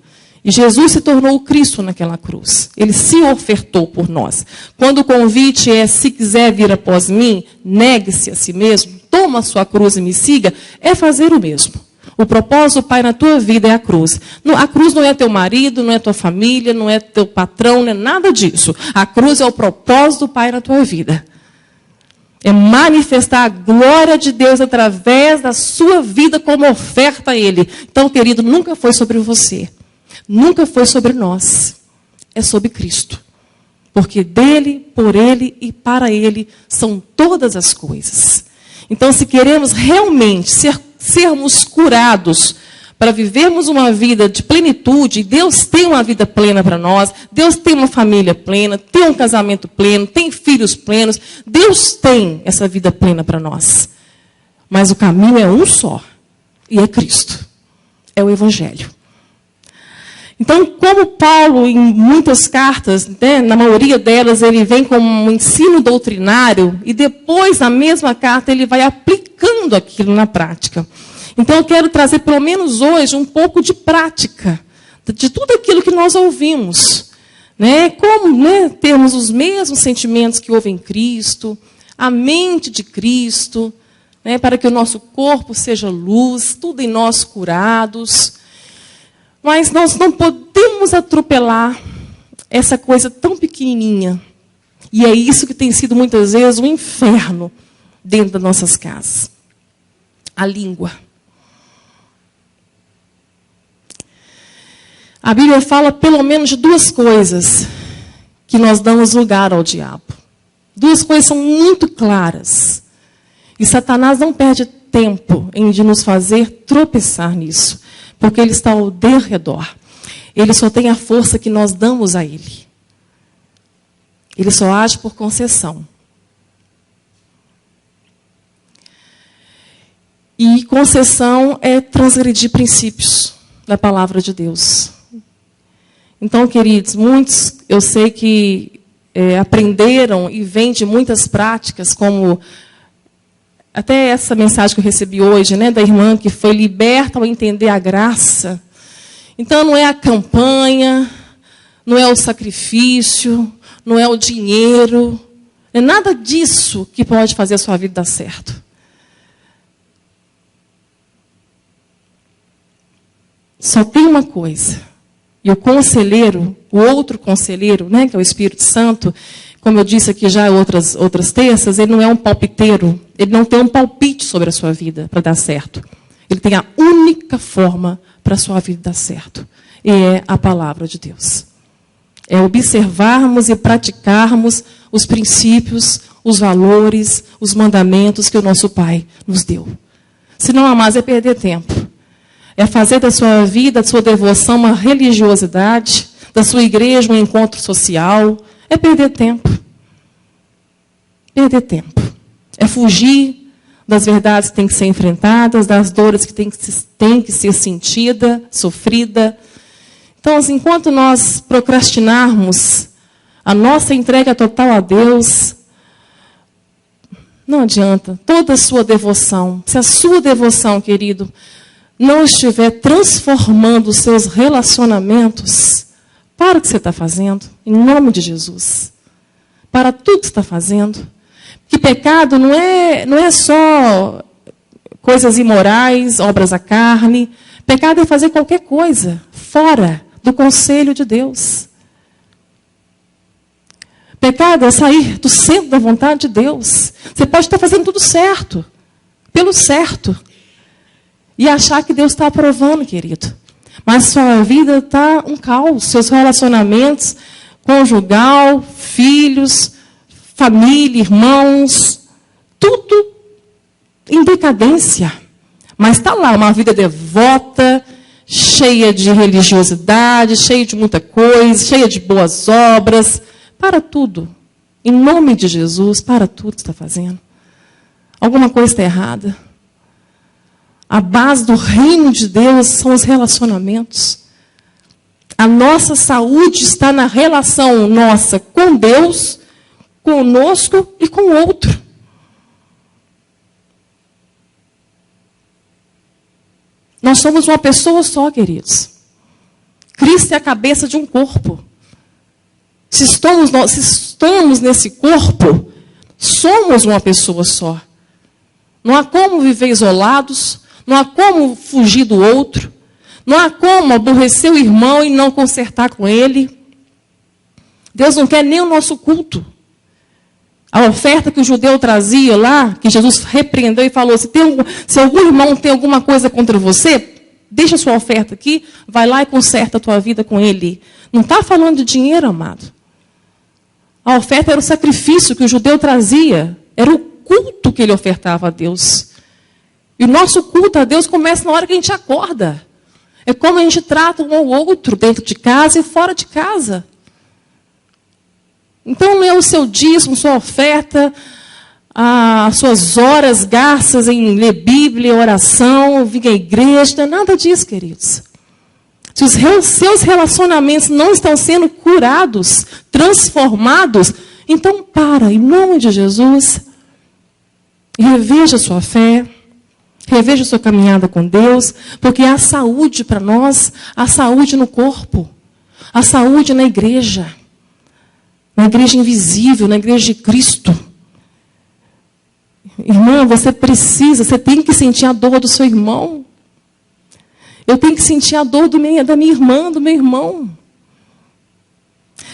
E Jesus se tornou o Cristo naquela cruz. Ele se ofertou por nós. Quando o convite é, se quiser vir após mim, negue-se a si mesmo, toma a sua cruz e me siga, é fazer o mesmo. O propósito do Pai na tua vida é a cruz. A cruz não é teu marido, não é tua família, não é teu patrão, não é nada disso. A cruz é o propósito do Pai na tua vida. É manifestar a glória de Deus através da sua vida como oferta a Ele. Então, querido, nunca foi sobre você. Nunca foi sobre nós, é sobre Cristo. Porque dele, por ele e para ele são todas as coisas. Então, se queremos realmente sermos curados para vivermos uma vida de plenitude, Deus tem uma vida plena para nós, Deus tem uma família plena, tem um casamento pleno, tem filhos plenos, Deus tem essa vida plena para nós. Mas o caminho é um só, e é Cristo, é o Evangelho. Então, como Paulo, em muitas cartas, na maioria delas, ele vem com um ensino doutrinário, e depois, na mesma carta, ele vai aplicando aquilo na prática. Então, eu quero trazer, pelo menos hoje, um pouco de prática, de tudo aquilo que nós ouvimos. Como termos os mesmos sentimentos que houve em Cristo, a mente de Cristo, para que o nosso corpo seja luz, tudo em nós curados. Mas nós não podemos atropelar essa coisa tão pequenininha. E é isso que tem sido, muitas vezes, um inferno dentro das nossas casas. A língua. A Bíblia fala pelo menos de duas coisas que nós damos lugar ao diabo. Duas coisas são muito claras. E Satanás não perde tempo em de nos fazer tropeçar nisso. Porque ele está ao derredor. Ele só tem a força que nós damos a ele. Ele só age por concessão. E concessão é transgredir princípios da palavra de Deus. Então, queridos, muitos, eu sei que aprenderam e vêm de muitas práticas, como até essa mensagem que eu recebi hoje, da irmã que foi liberta ao entender a graça. Então, não é a campanha, não é o sacrifício, não é o dinheiro, é nada disso que pode fazer a sua vida dar certo. Só tem uma coisa. E o conselheiro, o outro conselheiro, que é o Espírito Santo, como eu disse aqui já outras terças, ele não é um palpiteiro, ele não tem um palpite sobre a sua vida para dar certo. Ele tem a única forma para a sua vida dar certo. E é a palavra de Deus. É observarmos e praticarmos os princípios, os valores, os mandamentos que o nosso Pai nos deu. Se não, amados, é perder tempo. É fazer da sua vida, da sua devoção, uma religiosidade, da sua igreja um encontro social. É perder tempo. Perder tempo. É fugir das verdades que têm que ser enfrentadas, das dores que têm que ser sentida, sofrida. Então, enquanto nós procrastinarmos a nossa entrega total a Deus, não adianta. Toda a sua devoção, se a sua devoção, querido, não estiver transformando os seus relacionamentos, para o que você está fazendo, em nome de Jesus. Para tudo que você está fazendo. Que pecado não é só coisas imorais, obras da carne. Pecado é fazer qualquer coisa fora do conselho de Deus. Pecado é sair do centro da vontade de Deus. Você pode estar fazendo tudo certo. pelo certo. E achar que Deus está aprovando, querido. Mas sua vida está um caos. Seus relacionamentos, conjugal, filhos, família, irmãos, tudo em decadência. Mas está lá, uma vida devota, cheia de religiosidade, cheia de muita coisa, cheia de boas obras. Para tudo. Em nome de Jesus, para tudo que está fazendo. Alguma coisa está errada. A base do reino de Deus são os relacionamentos. A nossa saúde está na relação nossa com Deus, conosco e com o outro. Nós somos uma pessoa só, queridos. Cristo é a cabeça de um corpo. Se estamos nesse corpo, somos uma pessoa só. Não há como viver isolados, não há como fugir do outro, não há como aborrecer o irmão e não consertar com ele. Deus não quer nem o nosso culto. A oferta que o judeu trazia lá, que Jesus repreendeu e falou, se algum irmão tem alguma coisa contra você, deixa a sua oferta aqui, vai lá e conserta a tua vida com ele. Não está falando de dinheiro, amado. A oferta era o sacrifício que o judeu trazia, era o culto que ele ofertava a Deus. E o nosso culto a Deus começa na hora que a gente acorda. É como a gente trata um ao outro, dentro de casa e fora de casa. Então não é o seu dízimo, sua oferta, as suas horas gastas em ler Bíblia, oração, vir à igreja, não é nada disso, queridos. Se os seus relacionamentos não estão sendo curados, transformados, então para, em nome de Jesus, reveja a sua fé, reveja a sua caminhada com Deus, porque há saúde para nós, há saúde no corpo, há saúde na igreja invisível, na igreja de Cristo. Irmã, você tem que sentir a dor do seu irmão. Eu tenho que sentir a dor da minha irmã, do meu irmão.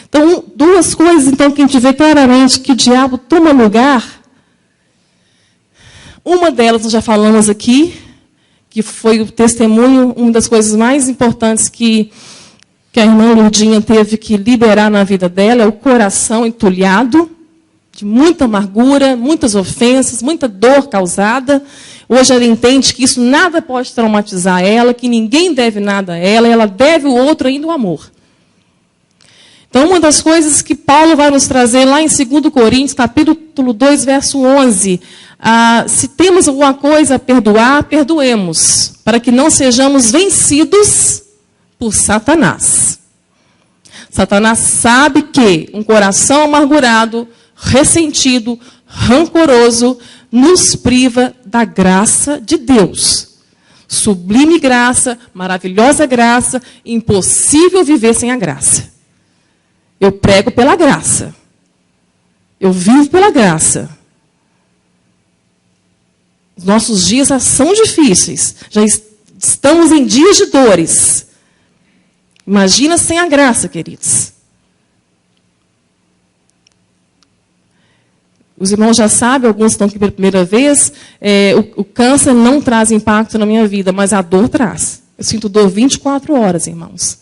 Então, duas coisas então, que a gente vê claramente que o diabo toma lugar. Uma delas nós já falamos aqui, que foi o testemunho, uma das coisas mais importantes que a irmã Lourdinha teve que liberar na vida dela, é o coração entulhado, de muita amargura, muitas ofensas, muita dor causada. Hoje ela entende que isso nada pode traumatizar ela, que ninguém deve nada a ela, ela deve o outro ainda o amor. Então, uma das coisas que Paulo vai nos trazer lá em 2 Coríntios, capítulo 2, verso 11, se temos alguma coisa a perdoar, perdoemos, para que não sejamos vencidos por Satanás. Satanás sabe que um coração amargurado, ressentido, rancoroso, nos priva da graça de Deus. Sublime graça, maravilhosa graça, impossível viver sem a graça. Eu prego pela graça. Eu vivo pela graça. Os nossos dias já são difíceis. Já estamos em dias de dores. Imagina sem a graça, queridos. Os irmãos já sabem, alguns estão aqui pela primeira vez, o câncer não traz impacto na minha vida, mas a dor traz. Eu sinto dor 24 horas, irmãos.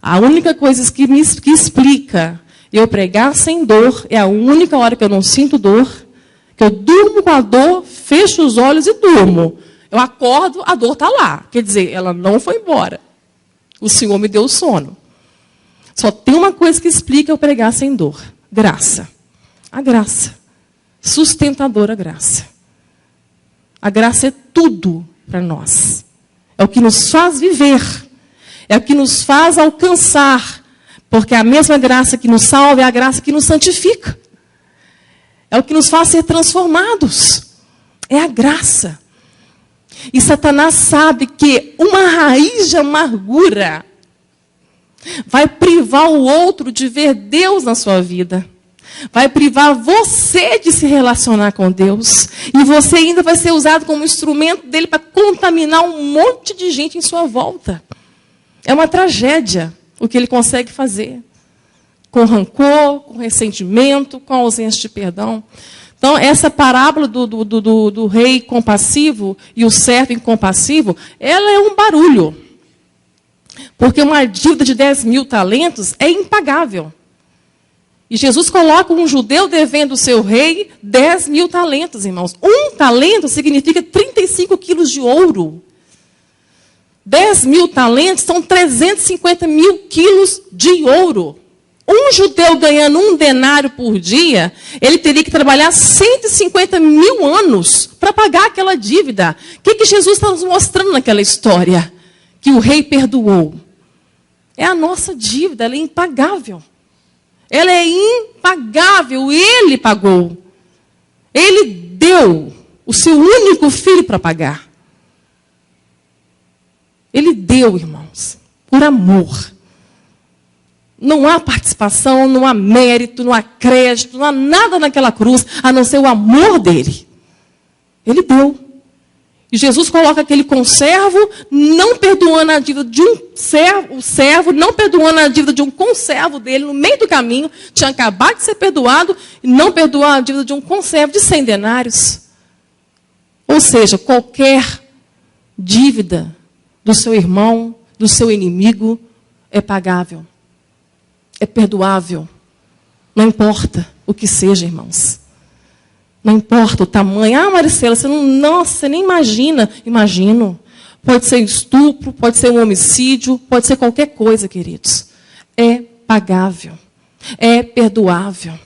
A única coisa que explica eu pregar sem dor é a única hora que eu não sinto dor, que eu durmo com a dor, fecho os olhos e durmo. Eu acordo, a dor está lá. Quer dizer, ela não foi embora. O Senhor me deu o sono. Só tem uma coisa que explica eu pregar sem dor. Graça. A graça. Sustentadora graça. A graça é tudo para nós. É o que nos faz viver. É o que nos faz alcançar. Porque a mesma graça que nos salva é a graça que nos santifica. É o que nos faz ser transformados. É a graça. E Satanás sabe que uma raiz de amargura vai privar o outro de ver Deus na sua vida. Vai privar você de se relacionar com Deus. E você ainda vai ser usado como instrumento dele para contaminar um monte de gente em sua volta. É uma tragédia o que ele consegue fazer. Com rancor, com ressentimento, com ausência de perdão. Então, essa parábola do rei compassivo e o servo incompassivo, ela é um barulho. Porque uma dívida de 10.000 talentos é impagável. E Jesus coloca um judeu devendo o seu rei 10.000 talentos, irmãos. Um talento significa 35 quilos de ouro. 10.000 talentos são 350.000 quilos de ouro. Um judeu ganhando 1 denário por dia, ele teria que trabalhar 150.000 anos para pagar aquela dívida. O que Jesus está nos mostrando naquela história? Que o rei perdoou. É a nossa dívida, ela é impagável. Ela é impagável, ele pagou. Ele deu o seu único filho para pagar. Ele deu, irmãos, por amor. Não há participação, não há mérito, não há crédito, não há nada naquela cruz, a não ser o amor dele. Ele deu. E Jesus coloca aquele conservo, não perdoando a dívida de um servo, o servo não perdoando a dívida de um conservo dele, no meio do caminho, tinha acabado de ser perdoado, e não perdoou a dívida de um conservo de 100 denários. Ou seja, qualquer dívida do seu irmão, do seu inimigo, é pagável. É perdoável. Não importa o que seja, irmãos. Não importa o tamanho. Ah, Maricela, você não, nossa, você nem imagina. Imagino. Pode ser estupro, pode ser um homicídio, pode ser qualquer coisa, queridos. É pagável. É perdoável.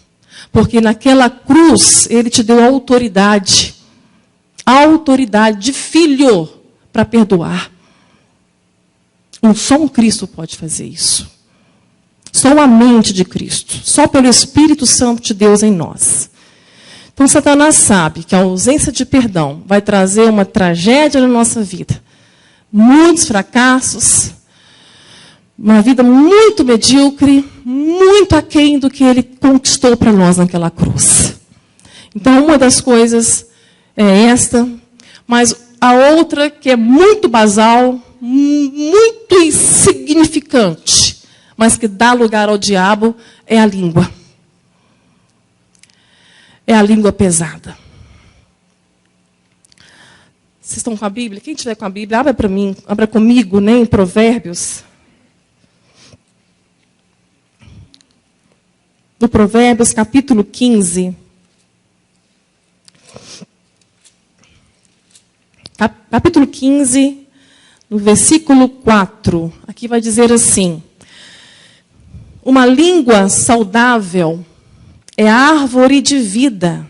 Porque naquela cruz, ele te deu autoridade. Autoridade de filho para perdoar. Só um Cristo pode fazer isso. Só a mente de Cristo. Só pelo Espírito Santo de Deus em nós. Então, Satanás sabe que a ausência de perdão vai trazer uma tragédia na nossa vida. Muitos fracassos, uma vida muito medíocre, muito aquém do que ele conquistou para nós naquela cruz. Então, uma das coisas é esta, mas a outra, que é muito basal, muito insignificante, mas que dá lugar ao diabo, é a língua. É a língua pesada. Vocês estão com a Bíblia? Quem estiver com a Bíblia, abra para mim, abra comigo, né, em Provérbios. No Provérbios, capítulo 15. Capítulo 15, no versículo 4. Aqui vai dizer assim: uma língua saudável é a árvore de vida,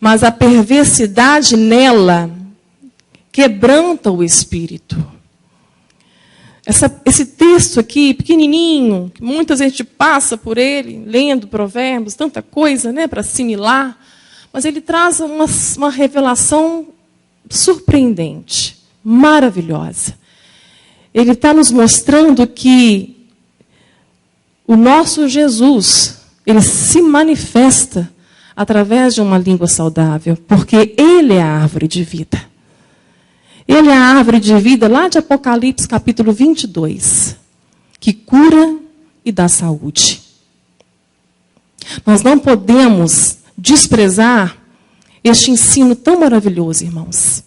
mas a perversidade nela quebranta o espírito. Esse texto aqui, pequenininho, que muitas vezes a gente passa por ele, lendo Provérbios, tanta coisa, né, para assimilar, mas ele traz uma revelação surpreendente, maravilhosa. Ele está nos mostrando que o nosso Jesus, ele se manifesta através de uma língua saudável, porque ele é a árvore de vida. Ele é a árvore de vida lá de Apocalipse, capítulo 22, que cura e dá saúde. Nós não podemos desprezar este ensino tão maravilhoso, irmãos.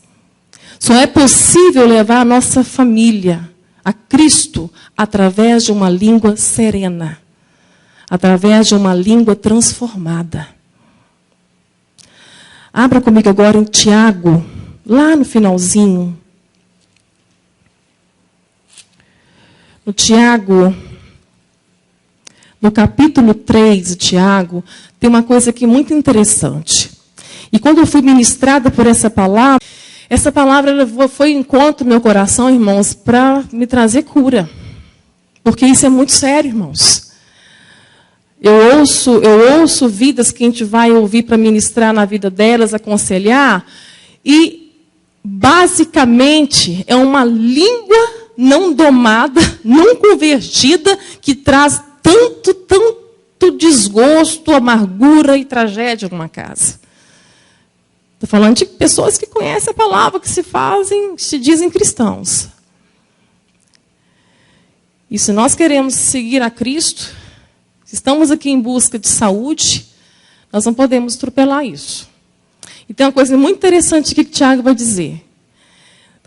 Só é possível levar a nossa família a Cristo através de uma língua serena, através de uma língua transformada. Abra comigo agora em Tiago, lá no finalzinho. No Tiago, no capítulo 3 de Tiago, tem uma coisa aqui muito interessante. E quando eu fui ministrada por essa palavra foi em encontro no meu coração, irmãos, para me trazer cura. Porque isso é muito sério, irmãos. Eu ouço vidas que a gente vai ouvir para ministrar na vida delas, aconselhar, e basicamente é uma língua não domada, não convertida, que traz tanto desgosto, amargura e tragédia numa casa. Estou falando de pessoas que conhecem a palavra, que se dizem cristãos. E se nós queremos seguir a Cristo, se estamos aqui em busca de saúde, Nós não podemos atropelar isso. E tem uma coisa muito interessante aqui que Tiago vai dizer.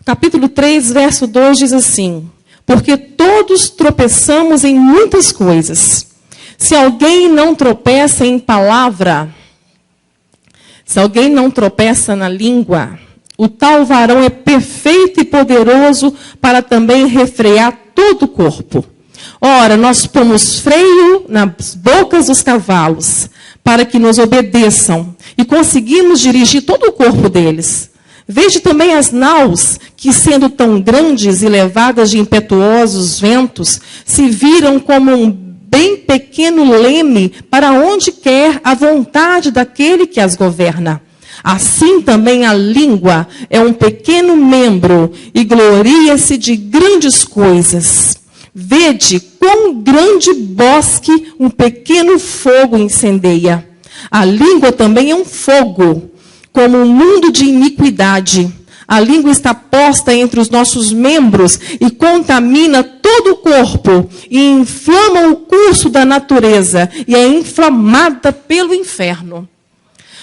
Capítulo 3, verso 2 diz assim: porque todos tropeçamos em muitas coisas. Se alguém não tropeça em palavra, se alguém não tropeça na língua, o tal varão é perfeito e poderoso para também refrear todo o corpo. Ora, nós pomos freio nas bocas dos cavalos, para que nos obedeçam, e conseguimos dirigir todo o corpo deles. Veja também as naus, que sendo tão grandes e levadas de impetuosos ventos, se viram como um bem pequeno leme para onde quer a vontade daquele que as governa. Assim também a língua é um pequeno membro e gloria-se de grandes coisas. Vede quão grande bosque um pequeno fogo incendeia. A língua também é um fogo, como um mundo de iniquidade. A língua está posta entre os nossos membros e contamina todo o corpo e inflama o curso da natureza e é inflamada pelo inferno.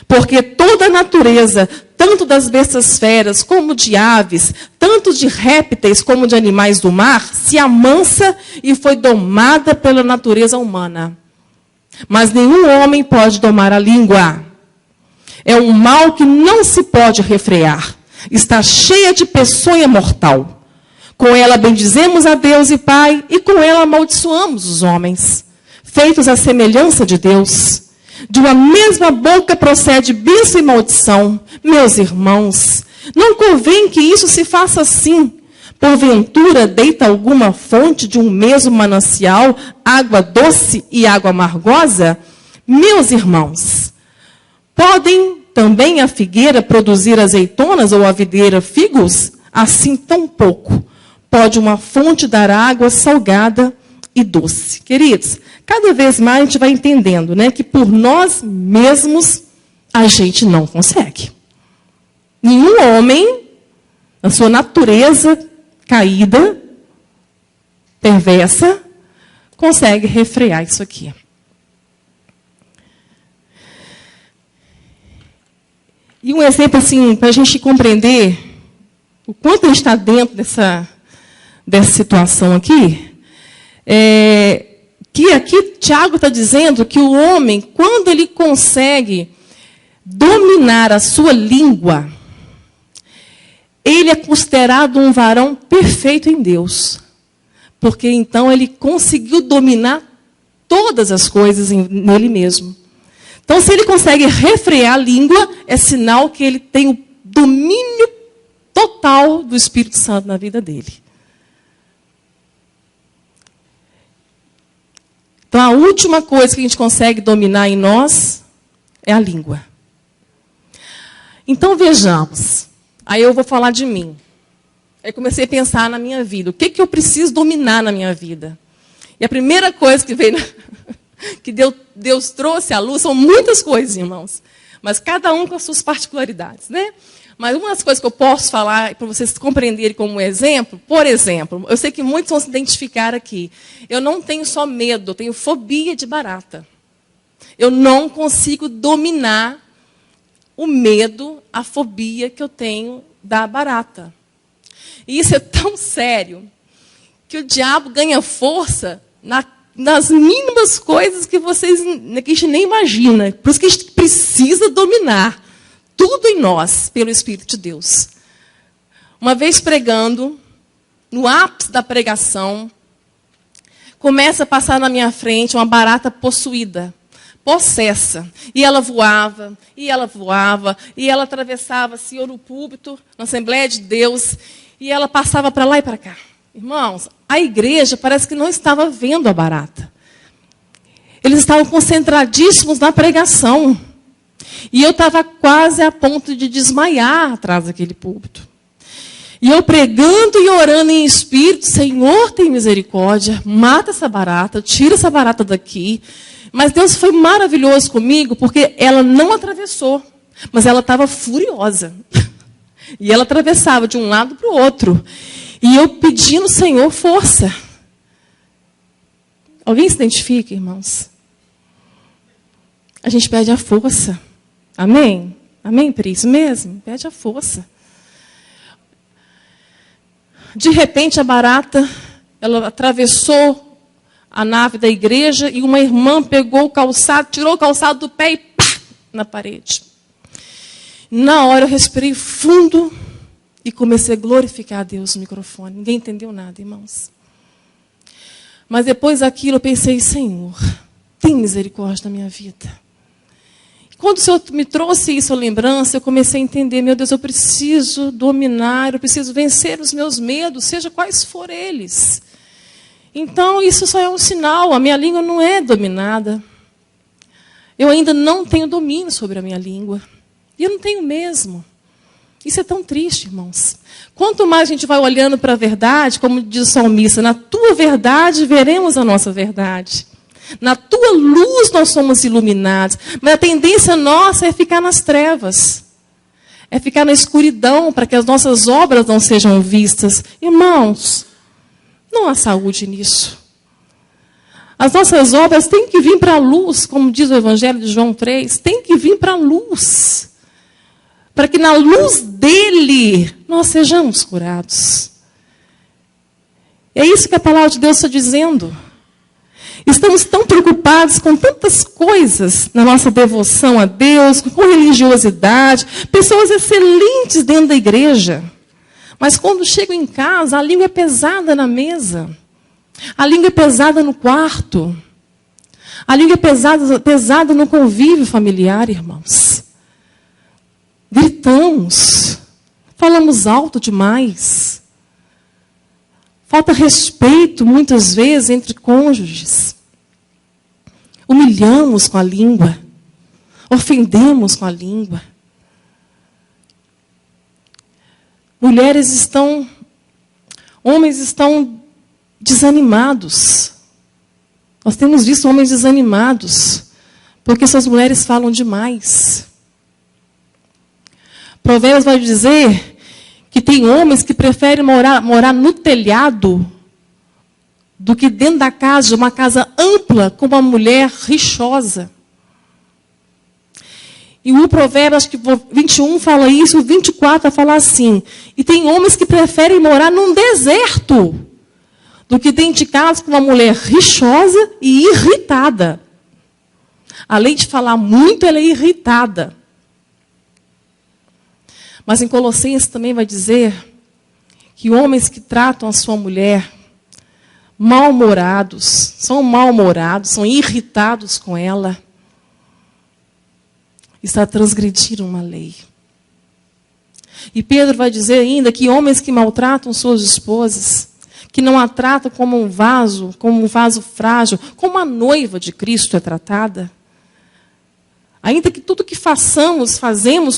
Porque toda a natureza, tanto das bestas feras como de aves, tanto de répteis como de animais do mar, se amansa e foi domada pela natureza humana. Mas nenhum homem pode domar a língua. É um mal que não se pode refrear. Está cheia de peçonha mortal. Com ela bendizemos a Deus e Pai, e com ela amaldiçoamos os homens, feitos à semelhança de Deus. De uma mesma boca procede bênção e maldição. Meus irmãos, não convém que isso se faça assim. Porventura, deita alguma fonte de um mesmo manancial, água doce e água amargosa? Meus irmãos, podem também a figueira produzir azeitonas ou a videira figos? Assim tão pouco pode uma fonte dar água salgada e doce. Queridos, cada vez mais a gente vai entendendo, né, que por nós mesmos a gente não consegue. Nenhum homem, na sua natureza caída, perversa, consegue refrear isso aqui. E um exemplo, assim, para a gente compreender o quanto a gente está dentro dessa situação aqui, que aqui Tiago está dizendo que o homem, quando ele consegue dominar a sua língua, ele é considerado um varão perfeito em Deus. Porque então ele conseguiu dominar todas as coisas nele mesmo. Então, se ele consegue refrear a língua, é sinal que ele tem o domínio total do Espírito Santo na vida dele. Então, a última coisa que a gente consegue dominar em nós é a língua. Então, vejamos. Aí eu vou falar de mim. Aí comecei a pensar na minha vida. O que eu preciso dominar na minha vida? E a primeira coisa que veio, que Deus trouxe à luz, são muitas coisas, irmãos. Mas cada um com as suas particularidades, né? Mas uma das coisas que eu posso falar, para vocês compreenderem como exemplo, por exemplo, eu sei que muitos vão se identificar aqui. Eu não tenho só medo, eu tenho fobia de barata. Eu não consigo dominar o medo, a fobia que eu tenho da barata. E isso é tão sério que o diabo ganha força nas mínimas coisas que a gente nem imagina. Por isso que a gente precisa dominar tudo em nós pelo Espírito de Deus. Uma vez pregando, no ápice da pregação, começa a passar na minha frente uma barata possuída, possessa. E ela voava, e ela atravessava assim, o púlpito, na Assembleia de Deus, e ela passava para lá e para cá. Irmãos, a igreja parece que não estava vendo a barata. Eles estavam concentradíssimos na pregação. E eu estava quase a ponto de desmaiar atrás daquele púlpito. E eu pregando e orando em espírito, Senhor, tem misericórdia, mata essa barata, tira essa barata daqui. Mas Deus foi maravilhoso comigo, porque ela não atravessou, mas ela estava furiosa. E ela atravessava de um lado para o outro. E eu pedindo ao Senhor força. Alguém se identifica, irmãos? a gente perde a força. Amém? Amém, Pri? Isso mesmo? Perde a força. De repente, a barata, ela atravessou a nave da igreja e uma irmã pegou o calçado, tirou o calçado do pé e pá, na parede. Na hora eu respirei fundo e comecei a glorificar a Deus no microfone. Ninguém entendeu nada, irmãos. Mas depois daquilo eu pensei, Senhor, tem misericórdia da minha vida. Quando o Senhor me trouxe isso à lembrança, eu comecei a entender, meu Deus, eu preciso dominar, eu preciso vencer os meus medos, seja quais forem eles. Então, isso só é um sinal, a minha língua não é dominada. Eu ainda não tenho domínio sobre a minha língua. E eu não tenho mesmo. Isso é tão triste, irmãos. Quanto mais a gente vai olhando para a verdade, como diz o salmista, na tua verdade veremos a nossa verdade. Na tua luz nós somos iluminados. Mas a tendência nossa é ficar nas trevas. É ficar na escuridão para que as nossas obras não sejam vistas. Irmãos, não há saúde nisso. As nossas obras têm que vir para a luz, como diz o Evangelho de João 3, tem que vir para a luz. Para que na luz dele nós sejamos curados. É isso que a palavra de Deus está dizendo. Estamos tão preocupados com tantas coisas na nossa devoção a Deus, com religiosidade, pessoas excelentes dentro da igreja. Mas quando chegam em casa, a língua é pesada na mesa. A língua é pesada no quarto. A língua é pesada no convívio familiar, irmãos. Gritamos. Falamos alto demais. Falta respeito, muitas vezes, entre cônjuges. Humilhamos com a língua. Ofendemos com a língua. Homens estão desanimados. Nós temos visto homens desanimados, porque suas mulheres falam demais. Provérbios vai dizer que tem homens que preferem morar no telhado do que dentro da casa, de uma casa ampla, com uma mulher rixosa. E o provérbio, acho que 21 fala isso, o 24 fala assim. E tem homens que preferem morar num deserto do que dentro de casa com uma mulher rixosa e irritada. Além de falar muito, ela é irritada. Mas em Colossenses também vai dizer que homens que tratam a sua mulher mal-humorados, são irritados com ela, está transgredindo uma lei. E Pedro vai dizer ainda que homens que maltratam suas esposas, que não a tratam como um vaso frágil, como a noiva de Cristo é tratada, ainda que tudo que fazemos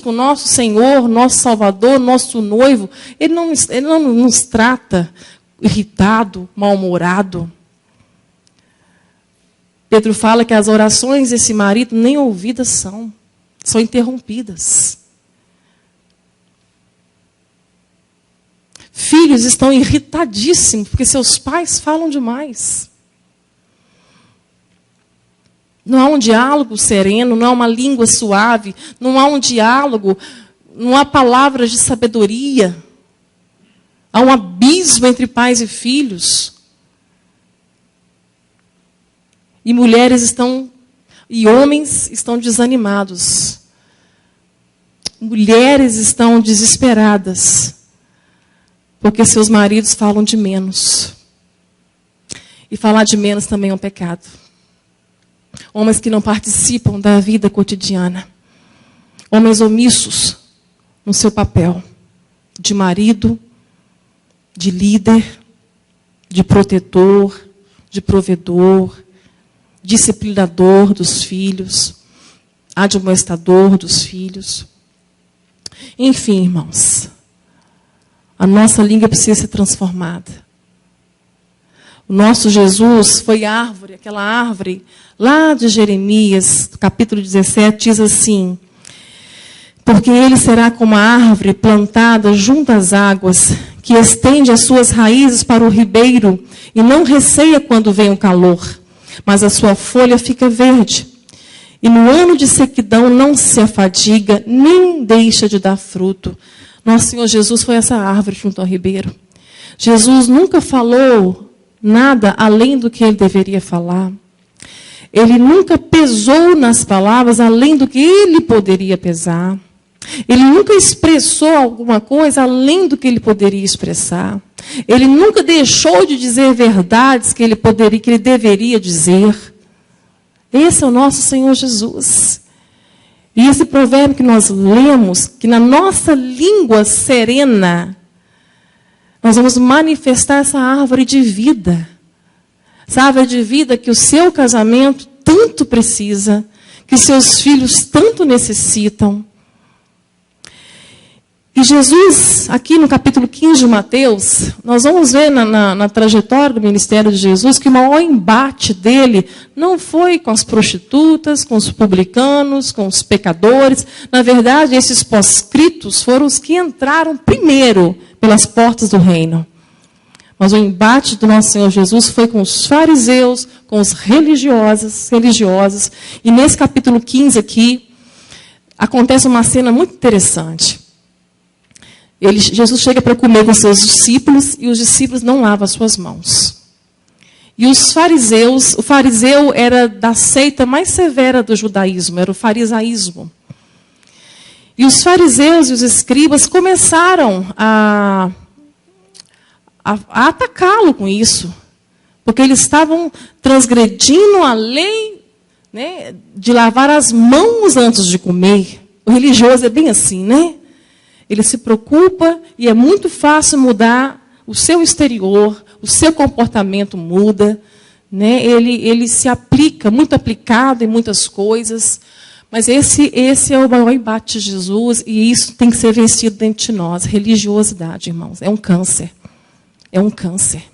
com o nosso Senhor, nosso Salvador, nosso noivo, Ele não nos trata irritado, mal-humorado. Pedro fala que as orações desse marido nem ouvidas são interrompidas. Filhos estão irritadíssimos porque seus pais falam demais. Não há um diálogo sereno, não há uma língua suave, não há um diálogo, não há palavras de sabedoria. Há um abismo entre pais e filhos. E homens estão desanimados. Mulheres estão desesperadas, porque seus maridos falam de menos. E falar de menos também é um pecado. Homens que não participam da vida cotidiana. Homens omissos no seu papel de marido, de líder, de protetor, de provedor, disciplinador dos filhos, admoestador dos filhos. Enfim, irmãos, a nossa língua precisa ser transformada. O nosso Jesus foi árvore, aquela árvore lá de Jeremias, capítulo 17, diz assim: porque ele será como a árvore plantada junto às águas, que estende as suas raízes para o ribeiro e não receia quando vem o calor, mas a sua folha fica verde. E no ano de sequidão não se afadiga, nem deixa de dar fruto. Nosso Senhor Jesus foi essa árvore junto ao ribeiro. Jesus nunca falou nada além do que ele deveria falar. Ele nunca pesou nas palavras além do que ele poderia pesar. Ele nunca expressou alguma coisa além do que ele poderia expressar. Ele nunca deixou de dizer verdades que ele deveria dizer. Esse é o nosso Senhor Jesus. E esse provérbio que nós lemos, que na nossa língua serena, nós vamos manifestar essa árvore de vida. Essa árvore de vida que o seu casamento tanto precisa, que seus filhos tanto necessitam. E Jesus, aqui no capítulo 15 de Mateus, nós vamos ver na trajetória do ministério de Jesus que o maior embate dele não foi com as prostitutas, com os publicanos, com os pecadores. Na verdade, esses proscritos foram os que entraram primeiro pelas portas do reino. Mas o embate do nosso Senhor Jesus foi com os fariseus, com os religiosos. E nesse capítulo 15 aqui, acontece uma cena muito interessante. Jesus chega para comer com seus discípulos e os discípulos não lavam as suas mãos. E os fariseus, o fariseu era da seita mais severa do judaísmo, era o farisaísmo. E os fariseus e os escribas começaram a atacá-lo com isso, porque eles estavam transgredindo a lei, né, de lavar as mãos antes de comer. O religioso é bem assim, né? Ele se preocupa e é muito fácil mudar o seu exterior, o seu comportamento muda, né? Ele se aplica, muito aplicado em muitas coisas. Mas esse é o maior embate de Jesus e isso tem que ser vencido dentro de nós. Religiosidade, irmãos, é um câncer. É um câncer.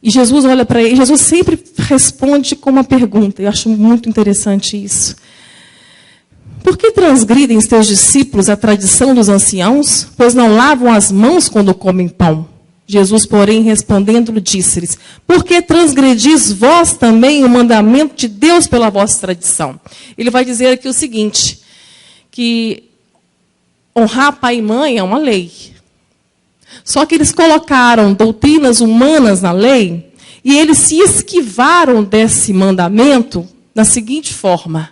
E Jesus olha para ele, Jesus sempre responde com uma pergunta. Eu acho muito interessante isso. Por que transgridem os teus discípulos a tradição dos anciãos, pois não lavam as mãos quando comem pão? Jesus, porém, respondendo-lhe, disse-lhes: por que transgredis vós também o mandamento de Deus pela vossa tradição? Ele vai dizer aqui o seguinte, que honrar pai e mãe é uma lei. Só que eles colocaram doutrinas humanas na lei e eles se esquivaram desse mandamento da seguinte forma.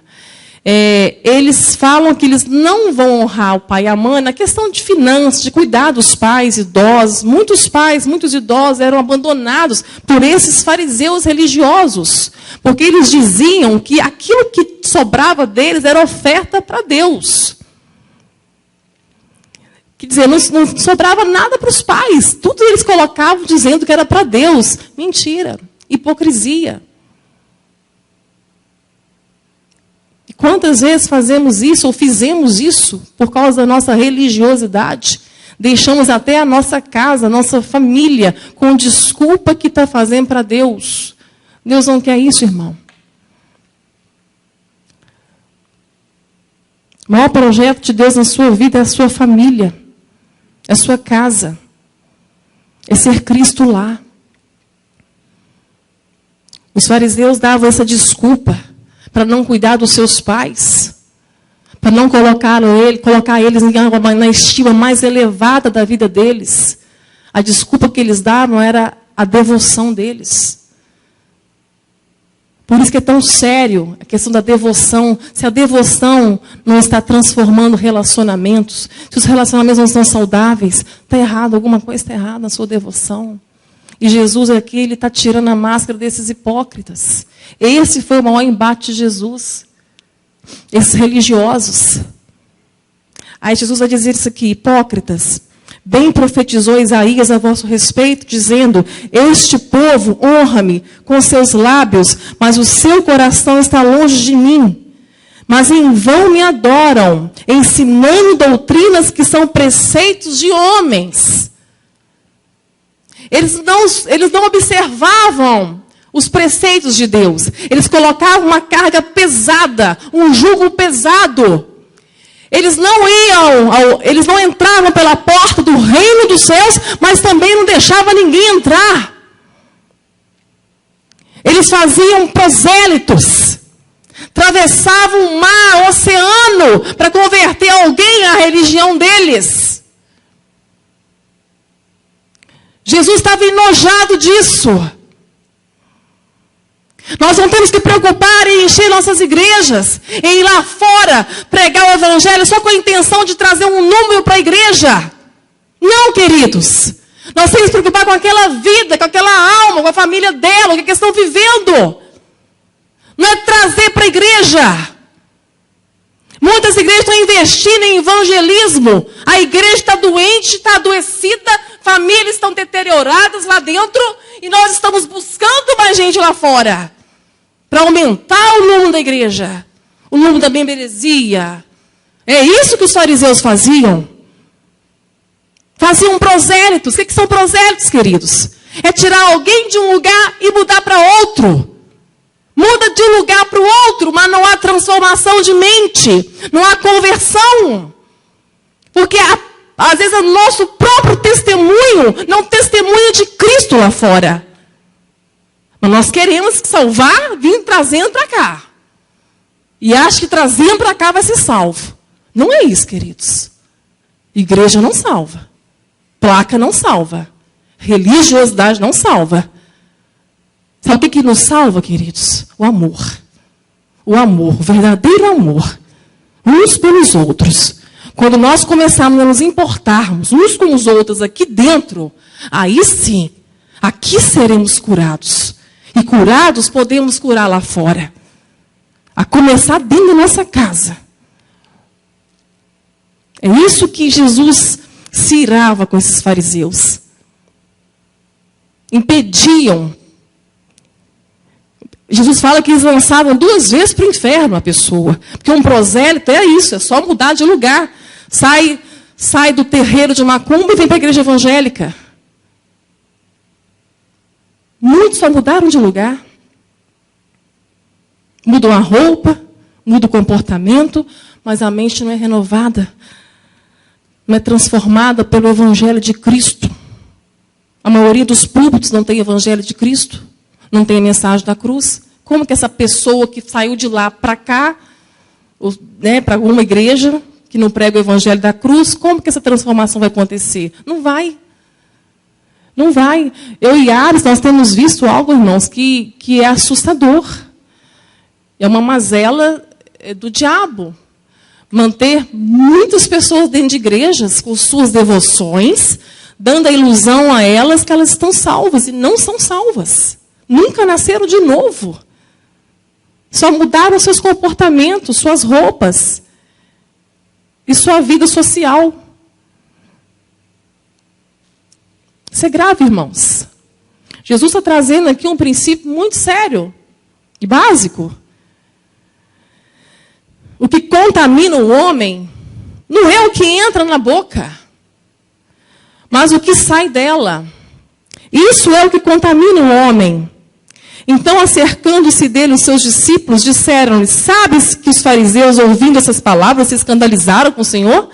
Eles falam que eles não vão honrar o pai e a mãe na questão de finanças, de cuidar dos pais idosos. Muitos pais, muitos idosos eram abandonados por esses fariseus religiosos, porque eles diziam que aquilo que sobrava deles era oferta para Deus. Quer dizer, não sobrava nada para os pais. Tudo eles colocavam dizendo que era para Deus. Mentira, hipocrisia. Quantas vezes fazemos isso ou fizemos isso por causa da nossa religiosidade? Deixamos até a nossa casa, a nossa família, com desculpa que está fazendo para Deus. Deus não quer isso, irmão. O maior projeto de Deus na sua vida é a sua família, é a sua casa, é ser Cristo lá. Os fariseus davam essa desculpa para não cuidar dos seus pais, para não colocar eles na estima mais elevada da vida deles. A desculpa que eles davam era a devoção deles. Por isso que é tão sério a questão da devoção. Se a devoção não está transformando relacionamentos, se os relacionamentos não são saudáveis, está errado, alguma coisa está errada na sua devoção. E Jesus aqui, ele está tirando a máscara desses hipócritas. Esse foi o maior embate de Jesus. Esses religiosos. Aí Jesus vai dizer isso aqui: hipócritas, bem profetizou Isaías a vosso respeito, dizendo: este povo honra-me com seus lábios, mas o seu coração está longe de mim. Mas em vão me adoram, ensinando doutrinas que são preceitos de homens. Eles não observavam os preceitos de Deus. Eles colocavam uma carga pesada, um jugo pesado. Eles não entravam pela porta do reino dos céus, mas também não deixavam ninguém entrar. Eles faziam prosélitos. Atravessavam um mar, um oceano, para converter alguém à religião deles. Jesus estava enojado disso. Nós não temos que preocupar em encher nossas igrejas, em ir lá fora pregar o evangelho só com a intenção de trazer um número para a igreja. Não, queridos. Nós temos que preocupar com aquela vida, com aquela alma, com a família dela, o que eles estão vivendo. Não é trazer para a igreja. Muitas igrejas estão investindo em evangelismo. A igreja está doente, está adoecida, famílias estão deterioradas lá dentro e nós estamos buscando mais gente lá fora para aumentar o número da igreja, o número da membresia. É isso que os fariseus faziam. Faziam prosélitos. O que são prosélitos, queridos? É tirar alguém de um lugar e mudar para outro. Muda de um lugar para o outro, mas não há transformação de mente, não há conversão. Porque às vezes o nosso próprio testemunho não testemunha de Cristo lá fora. Mas nós queremos salvar, vir trazendo para cá. E acho que trazendo para cá vai ser salvo. Não é isso, queridos. Igreja não salva. Placa não salva. Religiosidade não salva. Sabe o que nos salva, queridos? O amor. O amor, o verdadeiro amor. Uns pelos outros. Quando nós começarmos a nos importarmos uns com os outros aqui dentro, aí sim, aqui seremos curados. E curados podemos curar lá fora. A começar dentro da nossa casa. É isso que Jesus se irava com esses fariseus. Impediam. Jesus fala que eles lançavam 2 vezes para o inferno a pessoa. Porque um prosélito é isso, é só mudar de lugar. Sai do terreiro de macumba e vem para a igreja evangélica. Muitos só mudaram de lugar. Mudam a roupa, mudam o comportamento, mas a mente não é renovada. Não é transformada pelo evangelho de Cristo. A maioria dos púlpitos não tem evangelho de Cristo. Não tem a mensagem da cruz. Como que essa pessoa que saiu de lá para cá, né, para uma igreja que não prega o evangelho da cruz, como que essa transformação vai acontecer? Não vai. Não vai. Eu e Ares, nós temos visto algo, irmãos, que é assustador. É uma mazela do diabo. Manter muitas pessoas dentro de igrejas com suas devoções, dando a ilusão a elas que elas estão salvas, e não são salvas. Nunca nasceram de novo. Só mudaram seus comportamentos, suas roupas e sua vida social. Isso é grave, irmãos. Jesus está trazendo aqui um princípio muito sério e básico. O que contamina o homem não é o que entra na boca, mas o que sai dela. Isso é o que contamina o homem. Então, acercando-se dele, os seus discípulos disseram-lhe: sabes que os fariseus, ouvindo essas palavras, se escandalizaram com o Senhor?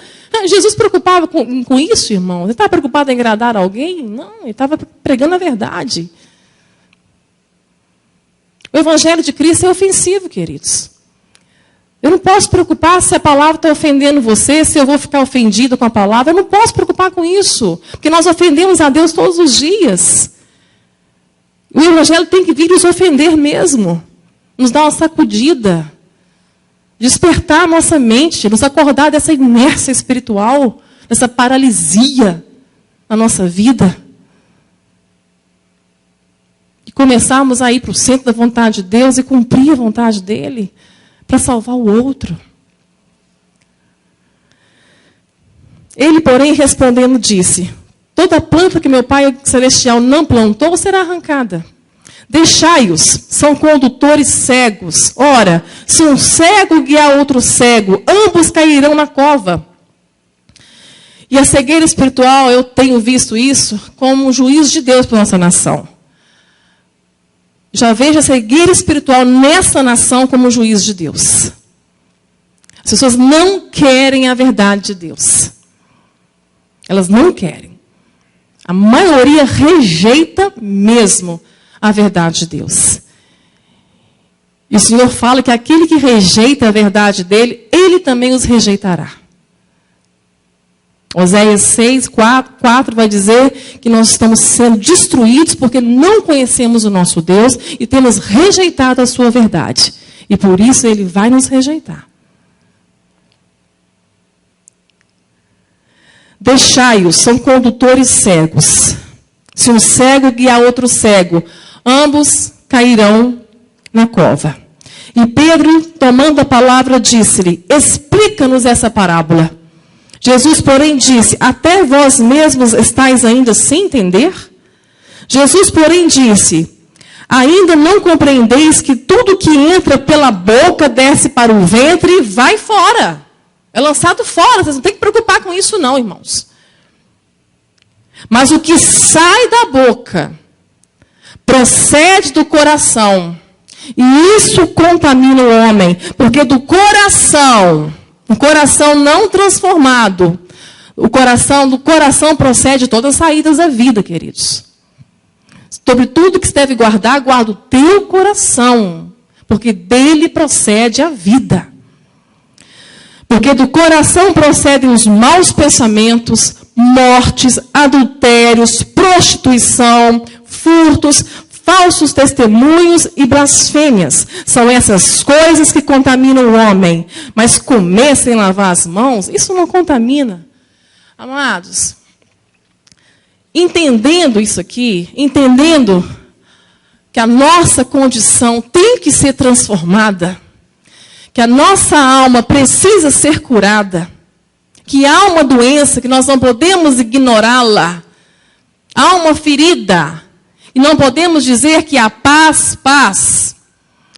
Jesus se preocupava com isso, irmão. Ele estava preocupado em agradar alguém? Não, ele estava pregando a verdade. O evangelho de Cristo é ofensivo, queridos. Eu não posso preocupar se a palavra está ofendendo você, se eu vou ficar ofendido com a palavra. Eu não posso preocupar com isso, porque nós ofendemos a Deus todos os dias. O evangelho tem que vir nos ofender mesmo, nos dar uma sacudida, despertar a nossa mente, nos acordar dessa inércia espiritual, dessa paralisia na nossa vida. E começarmos a ir para o centro da vontade de Deus e cumprir a vontade dEle para salvar o outro. Ele, porém, respondendo, disse: toda planta que meu Pai Celestial não plantou será arrancada. Deixai-os, são condutores cegos. Ora, se um cego guiar outro cego, ambos cairão na cova. E a cegueira espiritual, eu tenho visto isso como um juízo de Deus para a nossa nação. Já vejo a cegueira espiritual nessa nação como um juízo de Deus. As pessoas não querem a verdade de Deus. Elas não querem. A maioria rejeita mesmo a verdade de Deus. E o Senhor fala que aquele que rejeita a verdade dele, ele também os rejeitará. Oséias 6, 4 vai dizer que nós estamos sendo destruídos porque não conhecemos o nosso Deus e temos rejeitado a sua verdade. E por isso ele vai nos rejeitar. Deixai-os, são condutores cegos. Se um cego guiar outro cego, ambos cairão na cova. E Pedro, tomando a palavra, disse-lhe: explica-nos essa parábola. Jesus, porém, disse: até vós mesmos estáis ainda sem entender? Jesus, porém, disse: ainda não compreendeis que tudo que entra pela boca desce para o ventre e vai fora. É lançado fora, vocês não têm que preocupar com isso não, irmãos. Mas o que sai da boca procede do coração. E isso contamina o homem, porque do coração, um coração não transformado, do coração procede todas as saídas da vida, queridos. Sobre tudo que se deve guardar, guarda o teu coração, porque dele procede a vida. Porque do coração procedem os maus pensamentos, mortes, adultérios, prostituição, furtos, falsos testemunhos e blasfêmias. São essas coisas que contaminam o homem. Mas comer sem lavar as mãos, isso não contamina. Amados, entendendo isso aqui, entendendo que a nossa condição tem que ser transformada, que a nossa alma precisa ser curada, que há uma doença que nós não podemos ignorá-la, há uma ferida, e não podemos dizer que há paz, paz.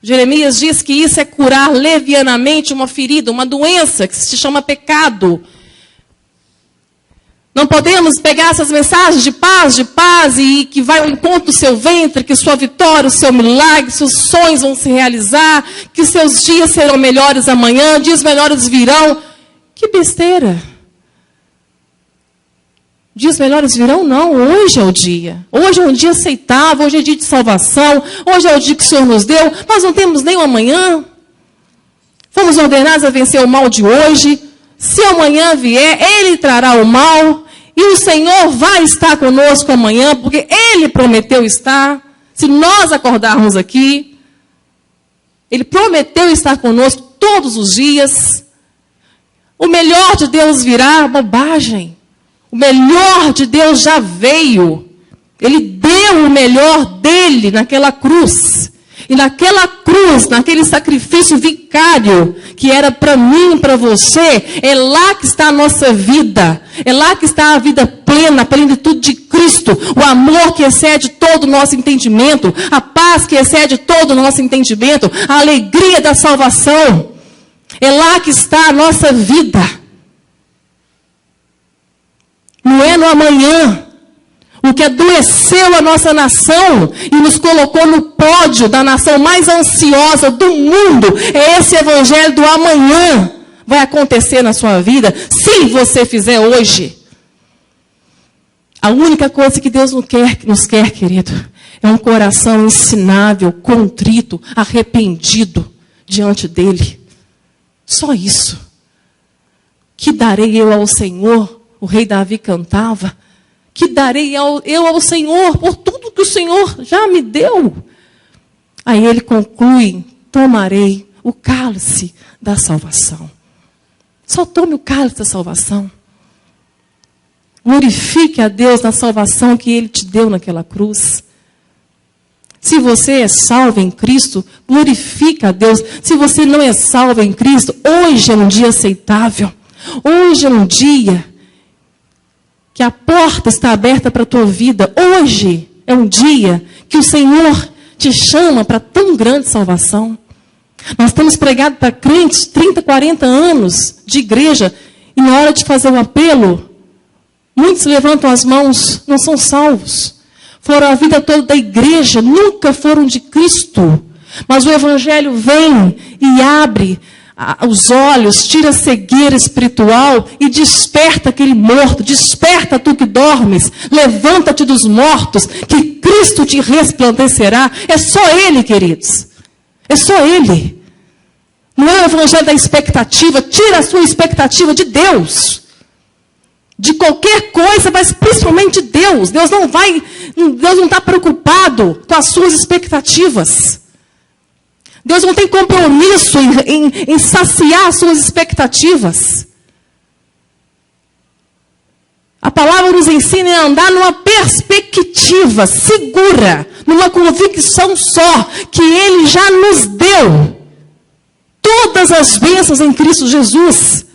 Jeremias diz que isso é curar levianamente uma ferida, uma doença que se chama pecado. Não podemos pegar essas mensagens de paz, e que vai ao encontro do seu ventre, que sua vitória, o seu milagre, seus sonhos vão se realizar, que seus dias serão melhores amanhã, dias melhores virão. Que besteira. Dias melhores virão? Não, hoje é o dia. Hoje é um dia aceitável, hoje é dia de salvação, hoje é o dia que o Senhor nos deu. Nós não temos nem o amanhã. Fomos ordenados a vencer o mal de hoje. Se amanhã vier, Ele trará o mal. E o Senhor vai estar conosco amanhã, porque Ele prometeu estar. Se nós acordarmos aqui, Ele prometeu estar conosco todos os dias. O melhor de Deus virá, bobagem. O melhor de Deus já veio. Ele deu o melhor dele naquela cruz. E naquela cruz, naquele sacrifício vicário, que era para mim e para você, é lá que está a nossa vida. É lá que está a vida plena, a plenitude de Cristo. O amor que excede todo o nosso entendimento. A paz que excede todo o nosso entendimento. A alegria da salvação. É lá que está a nossa vida. Não é no amanhã. O que adoeceu a nossa nação e nos colocou no pódio da nação mais ansiosa do mundo é esse evangelho do amanhã. Vai acontecer na sua vida se você fizer hoje. A única coisa que Deus nos quer, querido, é um coração ensinável, contrito, arrependido diante dele. Só isso. Que darei eu ao Senhor? O rei Davi cantava. Que darei eu ao Senhor por tudo que o Senhor já me deu. Aí ele conclui: tomarei o cálice da salvação. Só tome o cálice da salvação. Glorifique a Deus na salvação que Ele te deu naquela cruz. Se você é salvo em Cristo, glorifique a Deus. Se você não é salvo em Cristo, hoje é um dia aceitável. Hoje é um dia que a porta está aberta para a tua vida. Hoje é um dia que o Senhor te chama para tão grande salvação. Nós estamos pregados para crentes 30, 40 anos de igreja. E na hora de fazer o apelo, muitos levantam as mãos, não são salvos. Foram a vida toda da igreja, nunca foram de Cristo. Mas o Evangelho vem e abre os olhos, tira a cegueira espiritual e desperta aquele morto. Desperta tu que dormes, levanta-te dos mortos, que Cristo te resplandecerá. É só Ele, queridos. É só Ele. Não é o evangelho da expectativa. Tira a sua expectativa de Deus. De qualquer coisa, mas principalmente de Deus. Deus não está preocupado com as suas expectativas. Deus não tem compromisso em saciar as suas expectativas. A palavra nos ensina a andar numa perspectiva segura, numa convicção só, que Ele já nos deu todas as bênçãos em Cristo Jesus.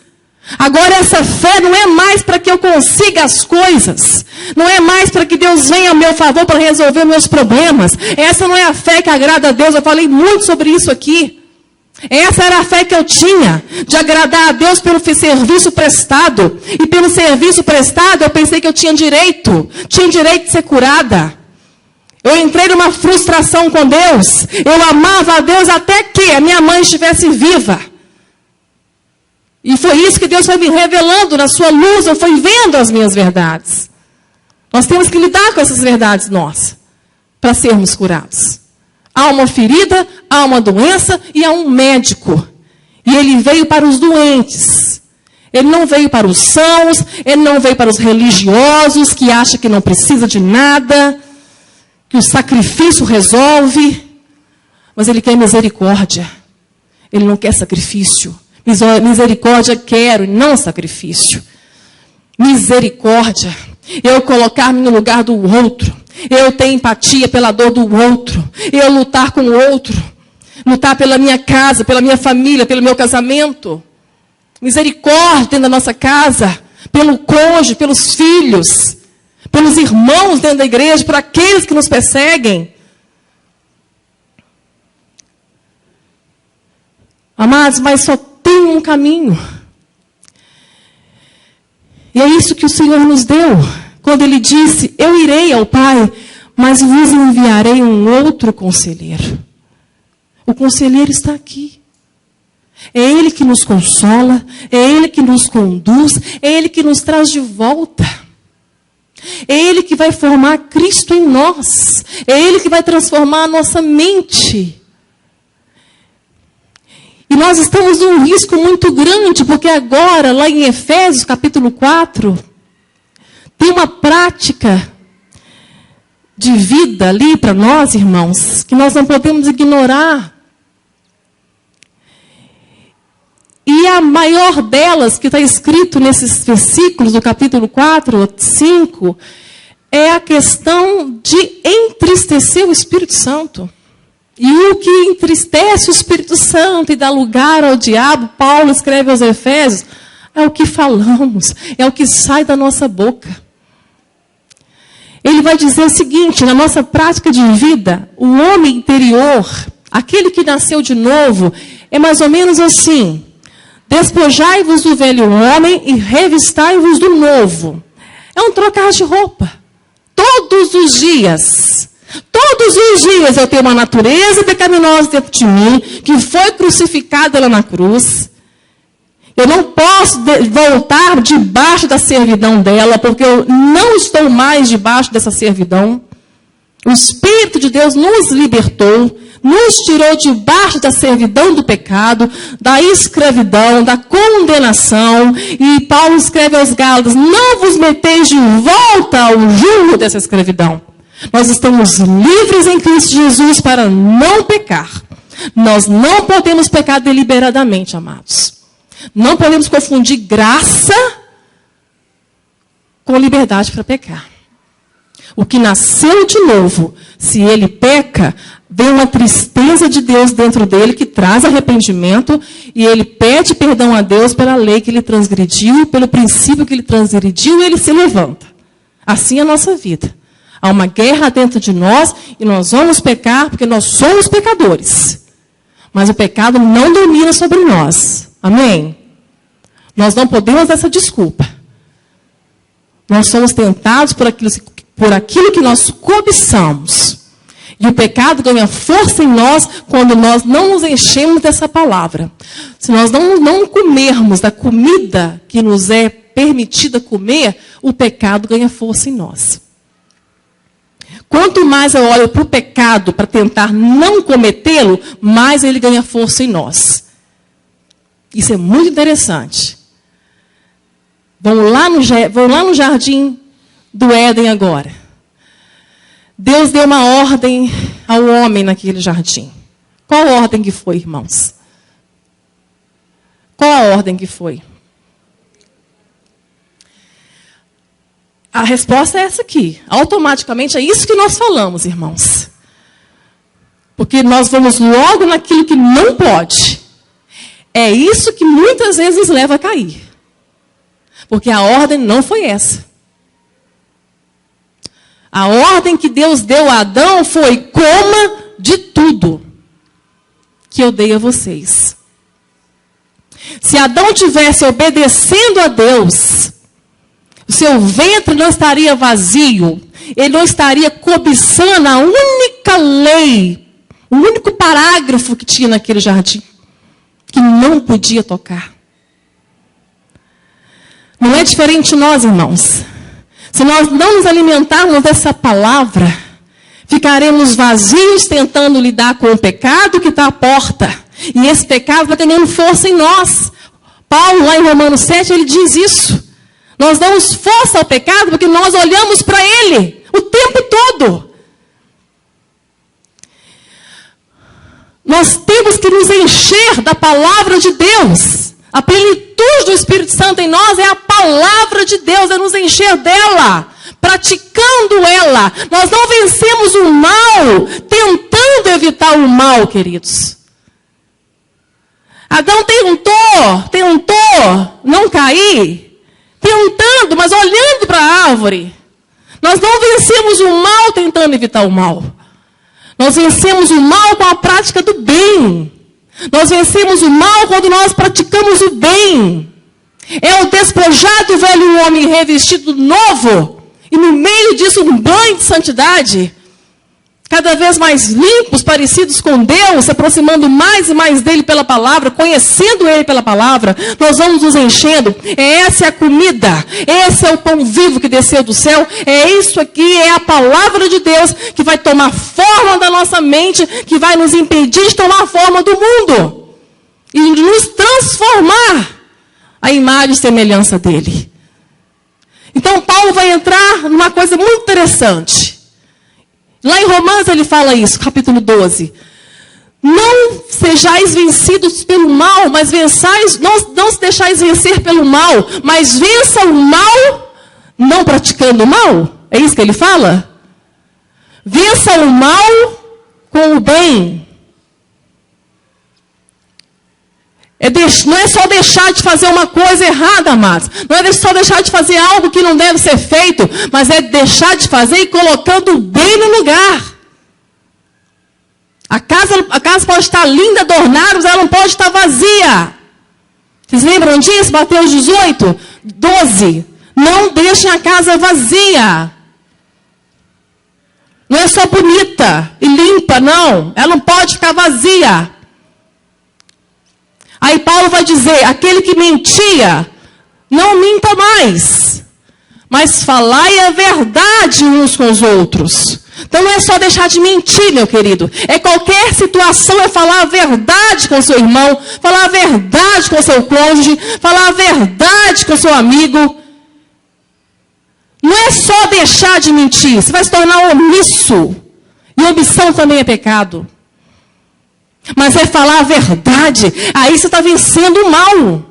Agora essa fé não é mais para que eu consiga as coisas. Não é mais para que Deus venha a meu favor para resolver meus problemas. Essa não é a fé que agrada a Deus. Eu falei muito sobre isso aqui. Essa era a fé que eu tinha, de agradar a Deus pelo serviço prestado. E pelo serviço prestado eu pensei que eu tinha direito de ser curada. Eu entrei numa frustração com Deus. Eu amava a Deus até que a minha mãe estivesse viva. E foi isso que Deus foi me revelando na sua luz. Eu fui vendo as minhas verdades. Nós temos que lidar com essas verdades nossas para sermos curados. Há uma ferida, há uma doença e há um médico. E ele veio para os doentes. Ele não veio para os sãos, ele não veio para os religiosos que acham que não precisa de nada, que o sacrifício resolve. Mas ele quer misericórdia. Ele não quer sacrifício. Misericórdia quero e não sacrifício. Misericórdia. Eu colocar-me no lugar do outro. Eu ter empatia pela dor do outro. Eu lutar com o outro. Lutar pela minha casa, pela minha família, pelo meu casamento. Misericórdia dentro da nossa casa. Pelo cônjuge, pelos filhos. Pelos irmãos dentro da igreja. Por aqueles que nos perseguem. Amados, mas só tem um caminho. E é isso que o Senhor nos deu. Quando Ele disse, eu irei ao Pai, mas vos enviarei um outro conselheiro. O conselheiro está aqui. É Ele que nos consola, é Ele que nos conduz, é Ele que nos traz de volta. É Ele que vai formar Cristo em nós. É Ele que vai transformar a nossa mente. E nós estamos num risco muito grande, porque agora, lá em Efésios, capítulo 4, tem uma prática de vida ali para nós, irmãos, que nós não podemos ignorar. E a maior delas, que está escrito nesses versículos do capítulo 4, 5, é a questão de entristecer o Espírito Santo. E o que entristece o Espírito Santo e dá lugar ao diabo, Paulo escreve aos Efésios, é o que falamos, é o que sai da nossa boca. Ele vai dizer o seguinte, na nossa prática de vida, o homem interior, aquele que nasceu de novo, é mais ou menos assim, despojai-vos do velho homem e revistai-vos do novo. É um trocar de roupa, todos os dias. Todos os dias eu tenho uma natureza pecaminosa dentro de mim, que foi crucificada lá na cruz. Eu não posso voltar debaixo da servidão dela, porque eu não estou mais debaixo dessa servidão. O Espírito de Deus nos libertou, nos tirou debaixo da servidão do pecado, da escravidão, da condenação. E Paulo escreve aos Gálatas, não vos meteis de volta ao jugo dessa escravidão. Nós estamos livres em Cristo Jesus para não pecar. Nós não podemos pecar deliberadamente, amados. Não podemos confundir graça com liberdade para pecar. O que nasceu de novo, se ele peca, vem uma tristeza de Deus dentro dele que traz arrependimento e ele pede perdão a Deus pela lei que ele transgrediu, pelo princípio que ele transgrediu, e ele se levanta. Assim é a nossa vida. Há uma guerra dentro de nós e nós vamos pecar porque nós somos pecadores. Mas o pecado não domina sobre nós. Amém? Nós não podemos dar essa desculpa. Nós somos tentados por aquilo que nós cobiçamos. E o pecado ganha força em nós quando nós não nos enchemos dessa palavra. Se nós não comermos da comida que nos é permitida comer, o pecado ganha força em nós. Quanto mais eu olho para o pecado, para tentar não cometê-lo, mais ele ganha força em nós. Isso é muito interessante. Vamos lá no jardim do Éden agora. Deus deu uma ordem ao homem naquele jardim. Qual a ordem que foi, irmãos? Qual a ordem que foi? A resposta é essa aqui. Automaticamente é isso que nós falamos, irmãos. Porque nós vamos logo naquilo que não pode. É isso que muitas vezes nos leva a cair. Porque a ordem não foi essa. A ordem que Deus deu a Adão foi: coma de tudo que eu dei a vocês. Se Adão tivesse obedecendo a Deus, o seu ventre não estaria vazio, ele não estaria cobiçando a única lei, o único parágrafo que tinha naquele jardim, que não podia tocar. Não é diferente de nós, irmãos. Se nós não nos alimentarmos dessa palavra, ficaremos vazios tentando lidar com o pecado que está à porta. E esse pecado vai tendo força em nós. Paulo, lá em Romanos 7, ele diz isso. Nós damos força ao pecado porque nós olhamos para ele o tempo todo. Nós temos que nos encher da palavra de Deus. A plenitude do Espírito Santo em nós é a palavra de Deus, é nos encher dela, praticando ela. Nós não vencemos o mal tentando evitar o mal, queridos. Adão tentou não cair, tentando, mas olhando para a árvore. Nós não vencemos o mal tentando evitar o mal. Nós vencemos o mal com a prática do bem. Nós vencemos o mal quando nós praticamos o bem. É o despojado velho homem revestido novo. E no meio disso um banho de santidade. Cada vez mais limpos, parecidos com Deus, se aproximando mais e mais dele pela palavra, conhecendo ele pela palavra, nós vamos nos enchendo. Essa é a comida, esse é o pão vivo que desceu do céu, é isso aqui, é a palavra de Deus que vai tomar forma da nossa mente, que vai nos impedir de tomar forma do mundo e nos transformar à imagem e semelhança dele. Então Paulo vai entrar numa coisa muito interessante. Lá em Romanos ele fala isso, capítulo 12. Não sejais vencidos pelo mal, mas vençais, não se deixais vencer pelo mal, mas vença o mal, não praticando o mal. É isso que ele fala? Vença o mal com o bem. Não é só deixar de fazer uma coisa errada, amados. Não é só deixar de fazer algo que não deve ser feito, mas é deixar de fazer e colocando o bem no lugar. A casa pode estar linda, adornada, mas ela não pode estar vazia. Vocês lembram disso? Mateus 18, 12. Não deixem a casa vazia. Não é só bonita e limpa, não. Ela não pode ficar vazia. Aí Paulo vai dizer: aquele que mentia, não minta mais, mas falai a verdade uns com os outros. Então não é só deixar de mentir, meu querido. É qualquer situação, é falar a verdade com seu irmão, falar a verdade com seu cônjuge, falar a verdade com seu amigo. Não é só deixar de mentir, você vai se tornar omisso. E omissão também é pecado. Mas é falar a verdade. Aí você está vencendo o mal.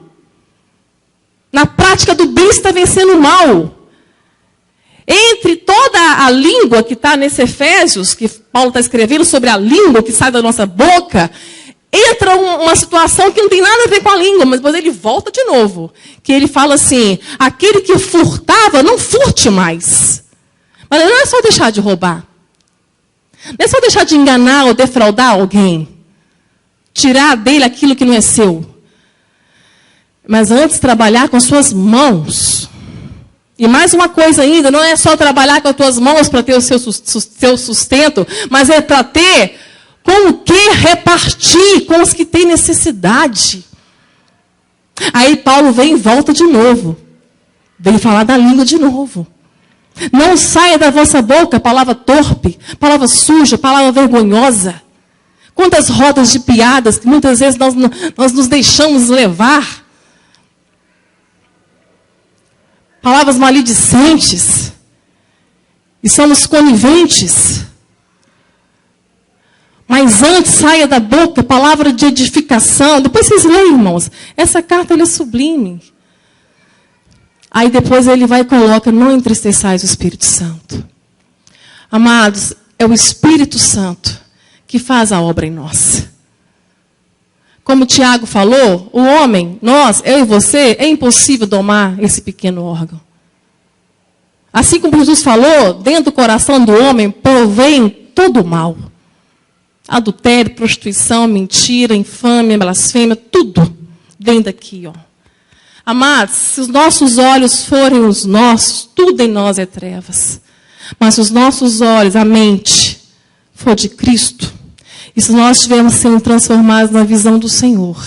Na prática do bem você está vencendo o mal. Entre toda a língua que está nesse Efésios, que Paulo está escrevendo sobre a língua que sai da nossa boca, entra uma situação que não tem nada a ver com a língua, mas depois ele volta de novo. Que ele fala assim: aquele que furtava, não furte mais. Mas não é só deixar de roubar. Não é só deixar de enganar ou defraudar alguém. Tirar dele aquilo que não é seu. Mas antes trabalhar com suas mãos. E mais uma coisa ainda, não é só trabalhar com as tuas mãos para ter o seu sustento, mas é para ter com o que repartir com os que têm necessidade. Aí Paulo vem e volta de novo. Vem falar da língua de novo. Não saia da vossa boca palavra torpe, palavra suja, palavra vergonhosa. Quantas rodas de piadas que muitas vezes nós nos deixamos levar. Palavras maledicentes. E somos coniventes. Mas antes saia da boca palavra de edificação. Depois vocês leem, irmãos. Essa carta ela é sublime. Aí depois ele vai e coloca, não entristeçais o Espírito Santo. Amados, é o Espírito Santo que faz a obra em nós. Como o Tiago falou, o homem, nós, eu e você, é impossível domar esse pequeno órgão. Assim como Jesus falou, dentro do coração do homem provém todo o mal. Adultério, prostituição, mentira, infâmia, blasfêmia, tudo dentro daqui, ó. Amados, se os nossos olhos forem os nossos, tudo em nós é trevas. Mas se os nossos olhos, a mente, for de Cristo, e se nós estivermos sendo transformados na visão do Senhor,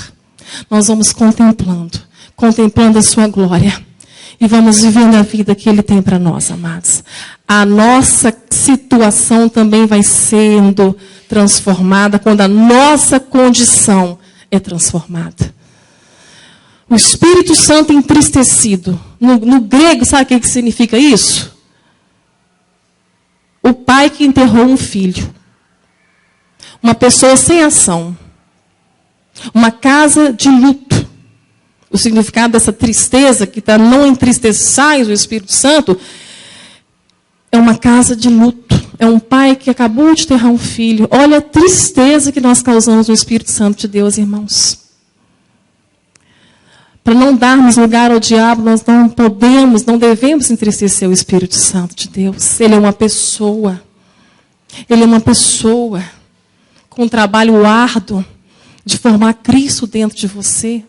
nós vamos contemplando a sua glória. E vamos vivendo a vida que Ele tem para nós, amados. A nossa situação também vai sendo transformada quando a nossa condição é transformada. O Espírito Santo entristecido. No grego, sabe o que significa isso? O pai que enterrou um filho. Uma pessoa sem ação. Uma casa de luto. O significado dessa tristeza, que está não entristeçais o Espírito Santo, é uma casa de luto. É um pai que acabou de enterrar um filho. Olha a tristeza que nós causamos no Espírito Santo de Deus, irmãos. Para não darmos lugar ao diabo, nós não devemos entristecer o Espírito Santo de Deus. Ele é uma pessoa. Ele é uma pessoa com um trabalho árduo de formar Cristo dentro de você.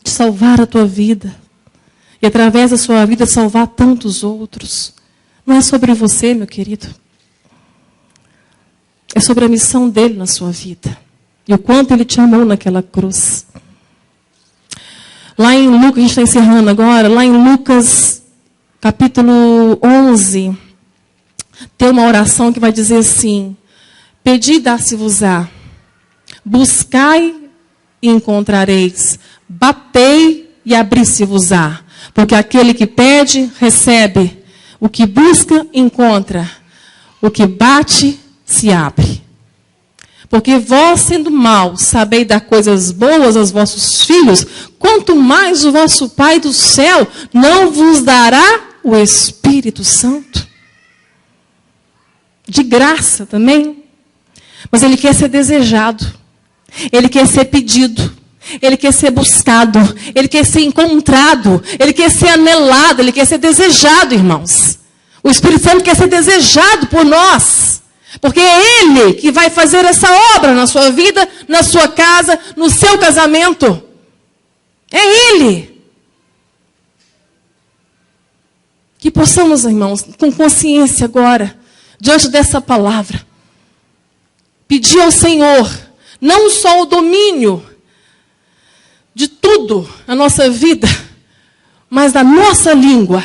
De salvar a tua vida. E através da sua vida salvar tantos outros. Não é sobre você, meu querido. É sobre a missão dele na sua vida. E o quanto ele te amou naquela cruz. Lá em Lucas, a gente está encerrando agora, lá em Lucas, capítulo 11, tem uma oração que vai dizer assim: pedi e dar-se-vos-á, buscai e encontrareis, batei e abri-se-vos-á, porque aquele que pede, recebe, o que busca, encontra, o que bate, se abre. Porque vós, sendo maus, sabeis dar coisas boas aos vossos filhos, quanto mais o vosso Pai do céu não vos dará o Espírito Santo. De graça também. Mas ele quer ser desejado. Ele quer ser pedido. Ele quer ser buscado. Ele quer ser encontrado. Ele quer ser anelado. Ele quer ser desejado, irmãos. O Espírito Santo quer ser desejado por nós. Porque é Ele que vai fazer essa obra na sua vida, na sua casa, no seu casamento. É Ele. Que possamos, irmãos, com consciência agora, diante dessa palavra, pedir ao Senhor, não só o domínio de tudo na nossa vida, mas da nossa língua.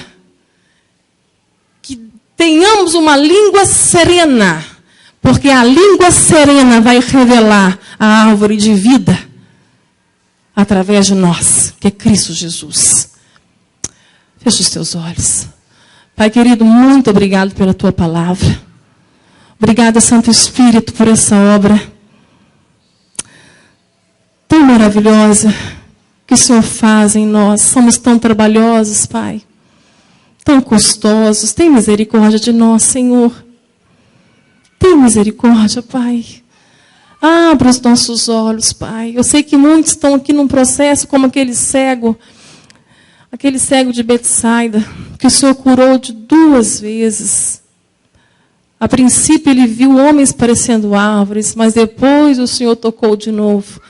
Que tenhamos uma língua serena. Porque a língua serena vai revelar a árvore de vida através de nós, que é Cristo Jesus. Fecha os teus olhos. Pai querido, muito obrigado pela tua palavra. Obrigada, Santo Espírito, por essa obra tão maravilhosa que o Senhor faz em nós. Somos tão trabalhosos, Pai, tão custosos. Tem misericórdia de nós, Senhor. Tem misericórdia, Pai. Abra os nossos olhos, Pai. Eu sei que muitos estão aqui num processo como aquele cego de Betsaida, que o Senhor curou de 2 vezes. A princípio ele viu homens parecendo árvores, mas depois o Senhor tocou de novo.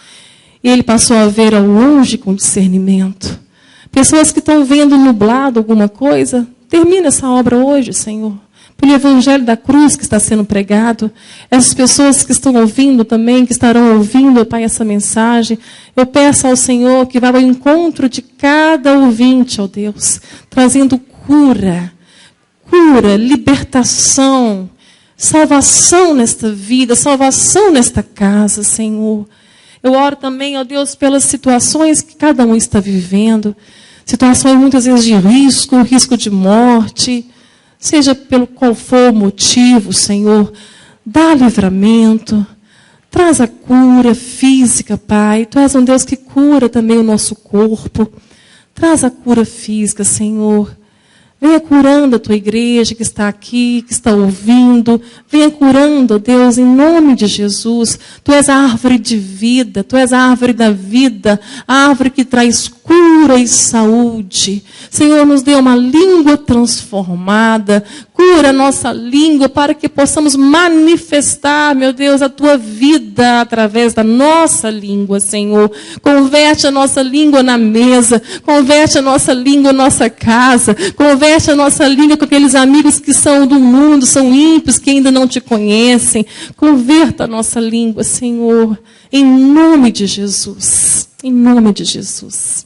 E ele passou a ver ao longe com discernimento. Pessoas que estão vendo nublado alguma coisa, termina essa obra hoje, Senhor. pelo Evangelho da Cruz que está sendo pregado, essas pessoas que estão ouvindo também, que estarão ouvindo, Pai, essa mensagem. Eu peço ao Senhor que vá ao encontro de cada ouvinte, ó Deus, trazendo cura, libertação, salvação nesta vida, salvação nesta casa, Senhor. Eu oro também, ó Deus, pelas situações que cada um está vivendo, situações muitas vezes de risco de morte, seja pelo qual for o motivo, Senhor, dá livramento, traz a cura física, Pai. Tu és um Deus que cura também o nosso corpo, traz a cura física, Senhor. Venha curando a tua igreja que está aqui, que está ouvindo. Venha curando, Deus, em nome de Jesus. Tu és a árvore de vida, tu és a árvore da vida, a árvore que traz cura e saúde. Senhor, nos dê uma língua transformada. Cura a nossa língua para que possamos manifestar, meu Deus, a tua vida através da nossa língua, Senhor. Converte a nossa língua na mesa, converte a nossa língua na nossa casa, converte a nossa língua com aqueles amigos que são do mundo, são ímpios, que ainda não te conhecem. Converta a nossa língua, Senhor, em nome de Jesus. Em nome de Jesus.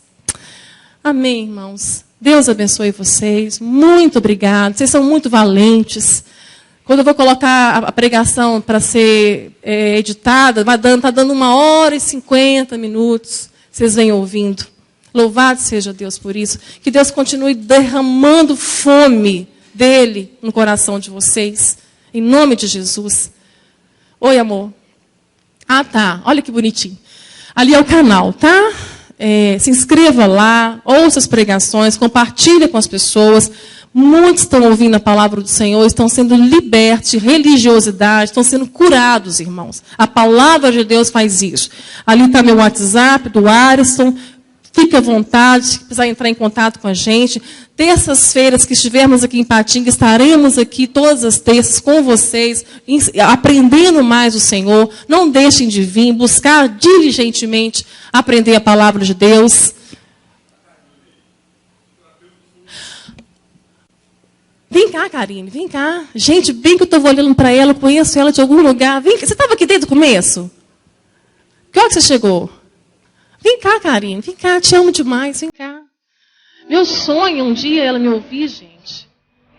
Amém, irmãos. Deus abençoe vocês. Muito obrigado. Vocês são muito valentes. Quando eu vou colocar a pregação para ser editada, está dando 1h50. Vocês vêm ouvindo. Louvado seja Deus por isso. Que Deus continue derramando fome dele no coração de vocês. Em nome de Jesus. Oi, amor. Ah, tá. Olha que bonitinho. Ali é o canal, tá? Se inscreva lá, ouça as pregações, compartilhe com as pessoas. Muitos estão ouvindo a palavra do Senhor, estão sendo libertos de religiosidade, estão sendo curados, irmãos. A palavra de Deus faz isso. Ali está meu WhatsApp, do Ariston. Fique à vontade, se precisar entrar em contato com a gente. Terças-feiras que estivermos aqui em Patinga, estaremos aqui todas as terças com vocês, aprendendo mais o Senhor. Não deixem de vir, buscar diligentemente aprender a palavra de Deus. Vem cá, Karine, vem cá. Gente, bem que eu estou olhando para ela, eu conheço ela de algum lugar. Vem, você estava aqui desde o começo? Que hora que você chegou? Vem cá, Karine, vem cá, te amo demais, vem cá. Meu sonho um dia ela me ouvir, gente.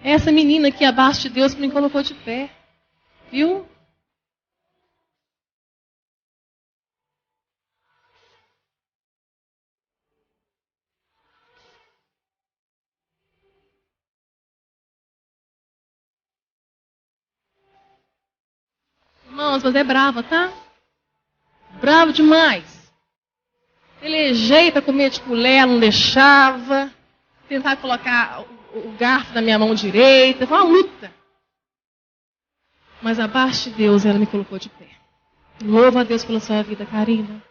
Essa menina aqui abaixo de Deus que me colocou de pé. Viu? Irmãos, mas é brava, tá? Brava demais. Pelejei para comer de colher, não deixava. Tentar colocar o garfo na minha mão direita. Foi uma luta. Mas abaixo de Deus, ela me colocou de pé. Louva a Deus pela sua vida, Karina.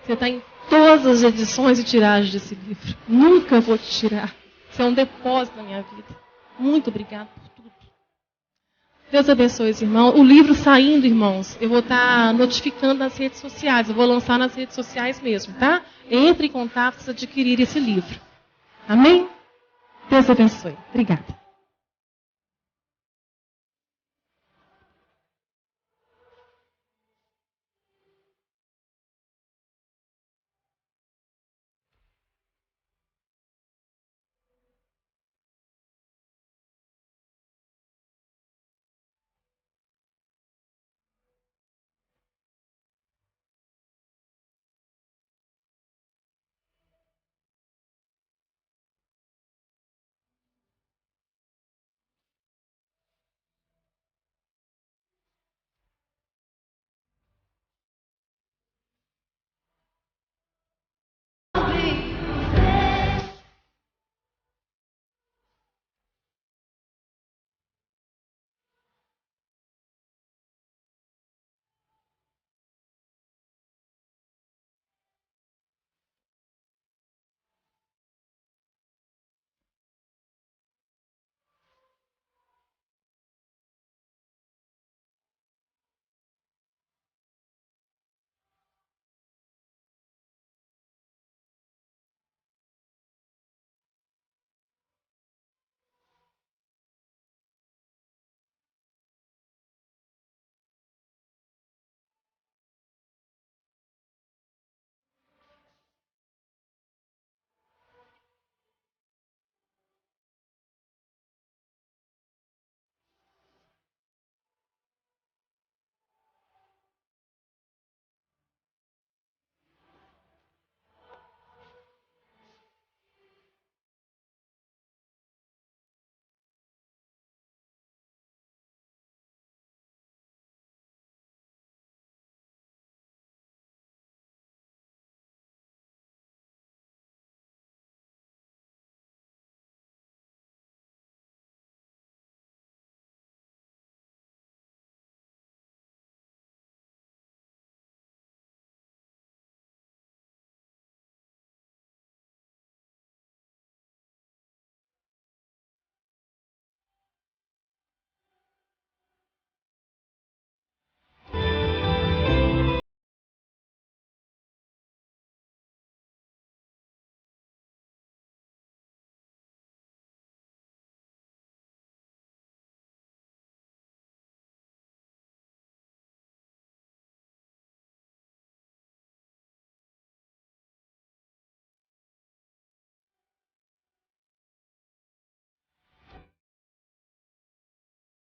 Você está em todas as edições e tiragens desse livro. Nunca vou te tirar. Você é um depósito na minha vida. Muito obrigada por tudo. Deus abençoe os irmãos. O livro saindo, irmãos, eu vou estar notificando nas redes sociais. Eu vou lançar nas redes sociais mesmo, tá? Entre em contato para adquirir esse livro. Amém? Deus abençoe. Obrigada.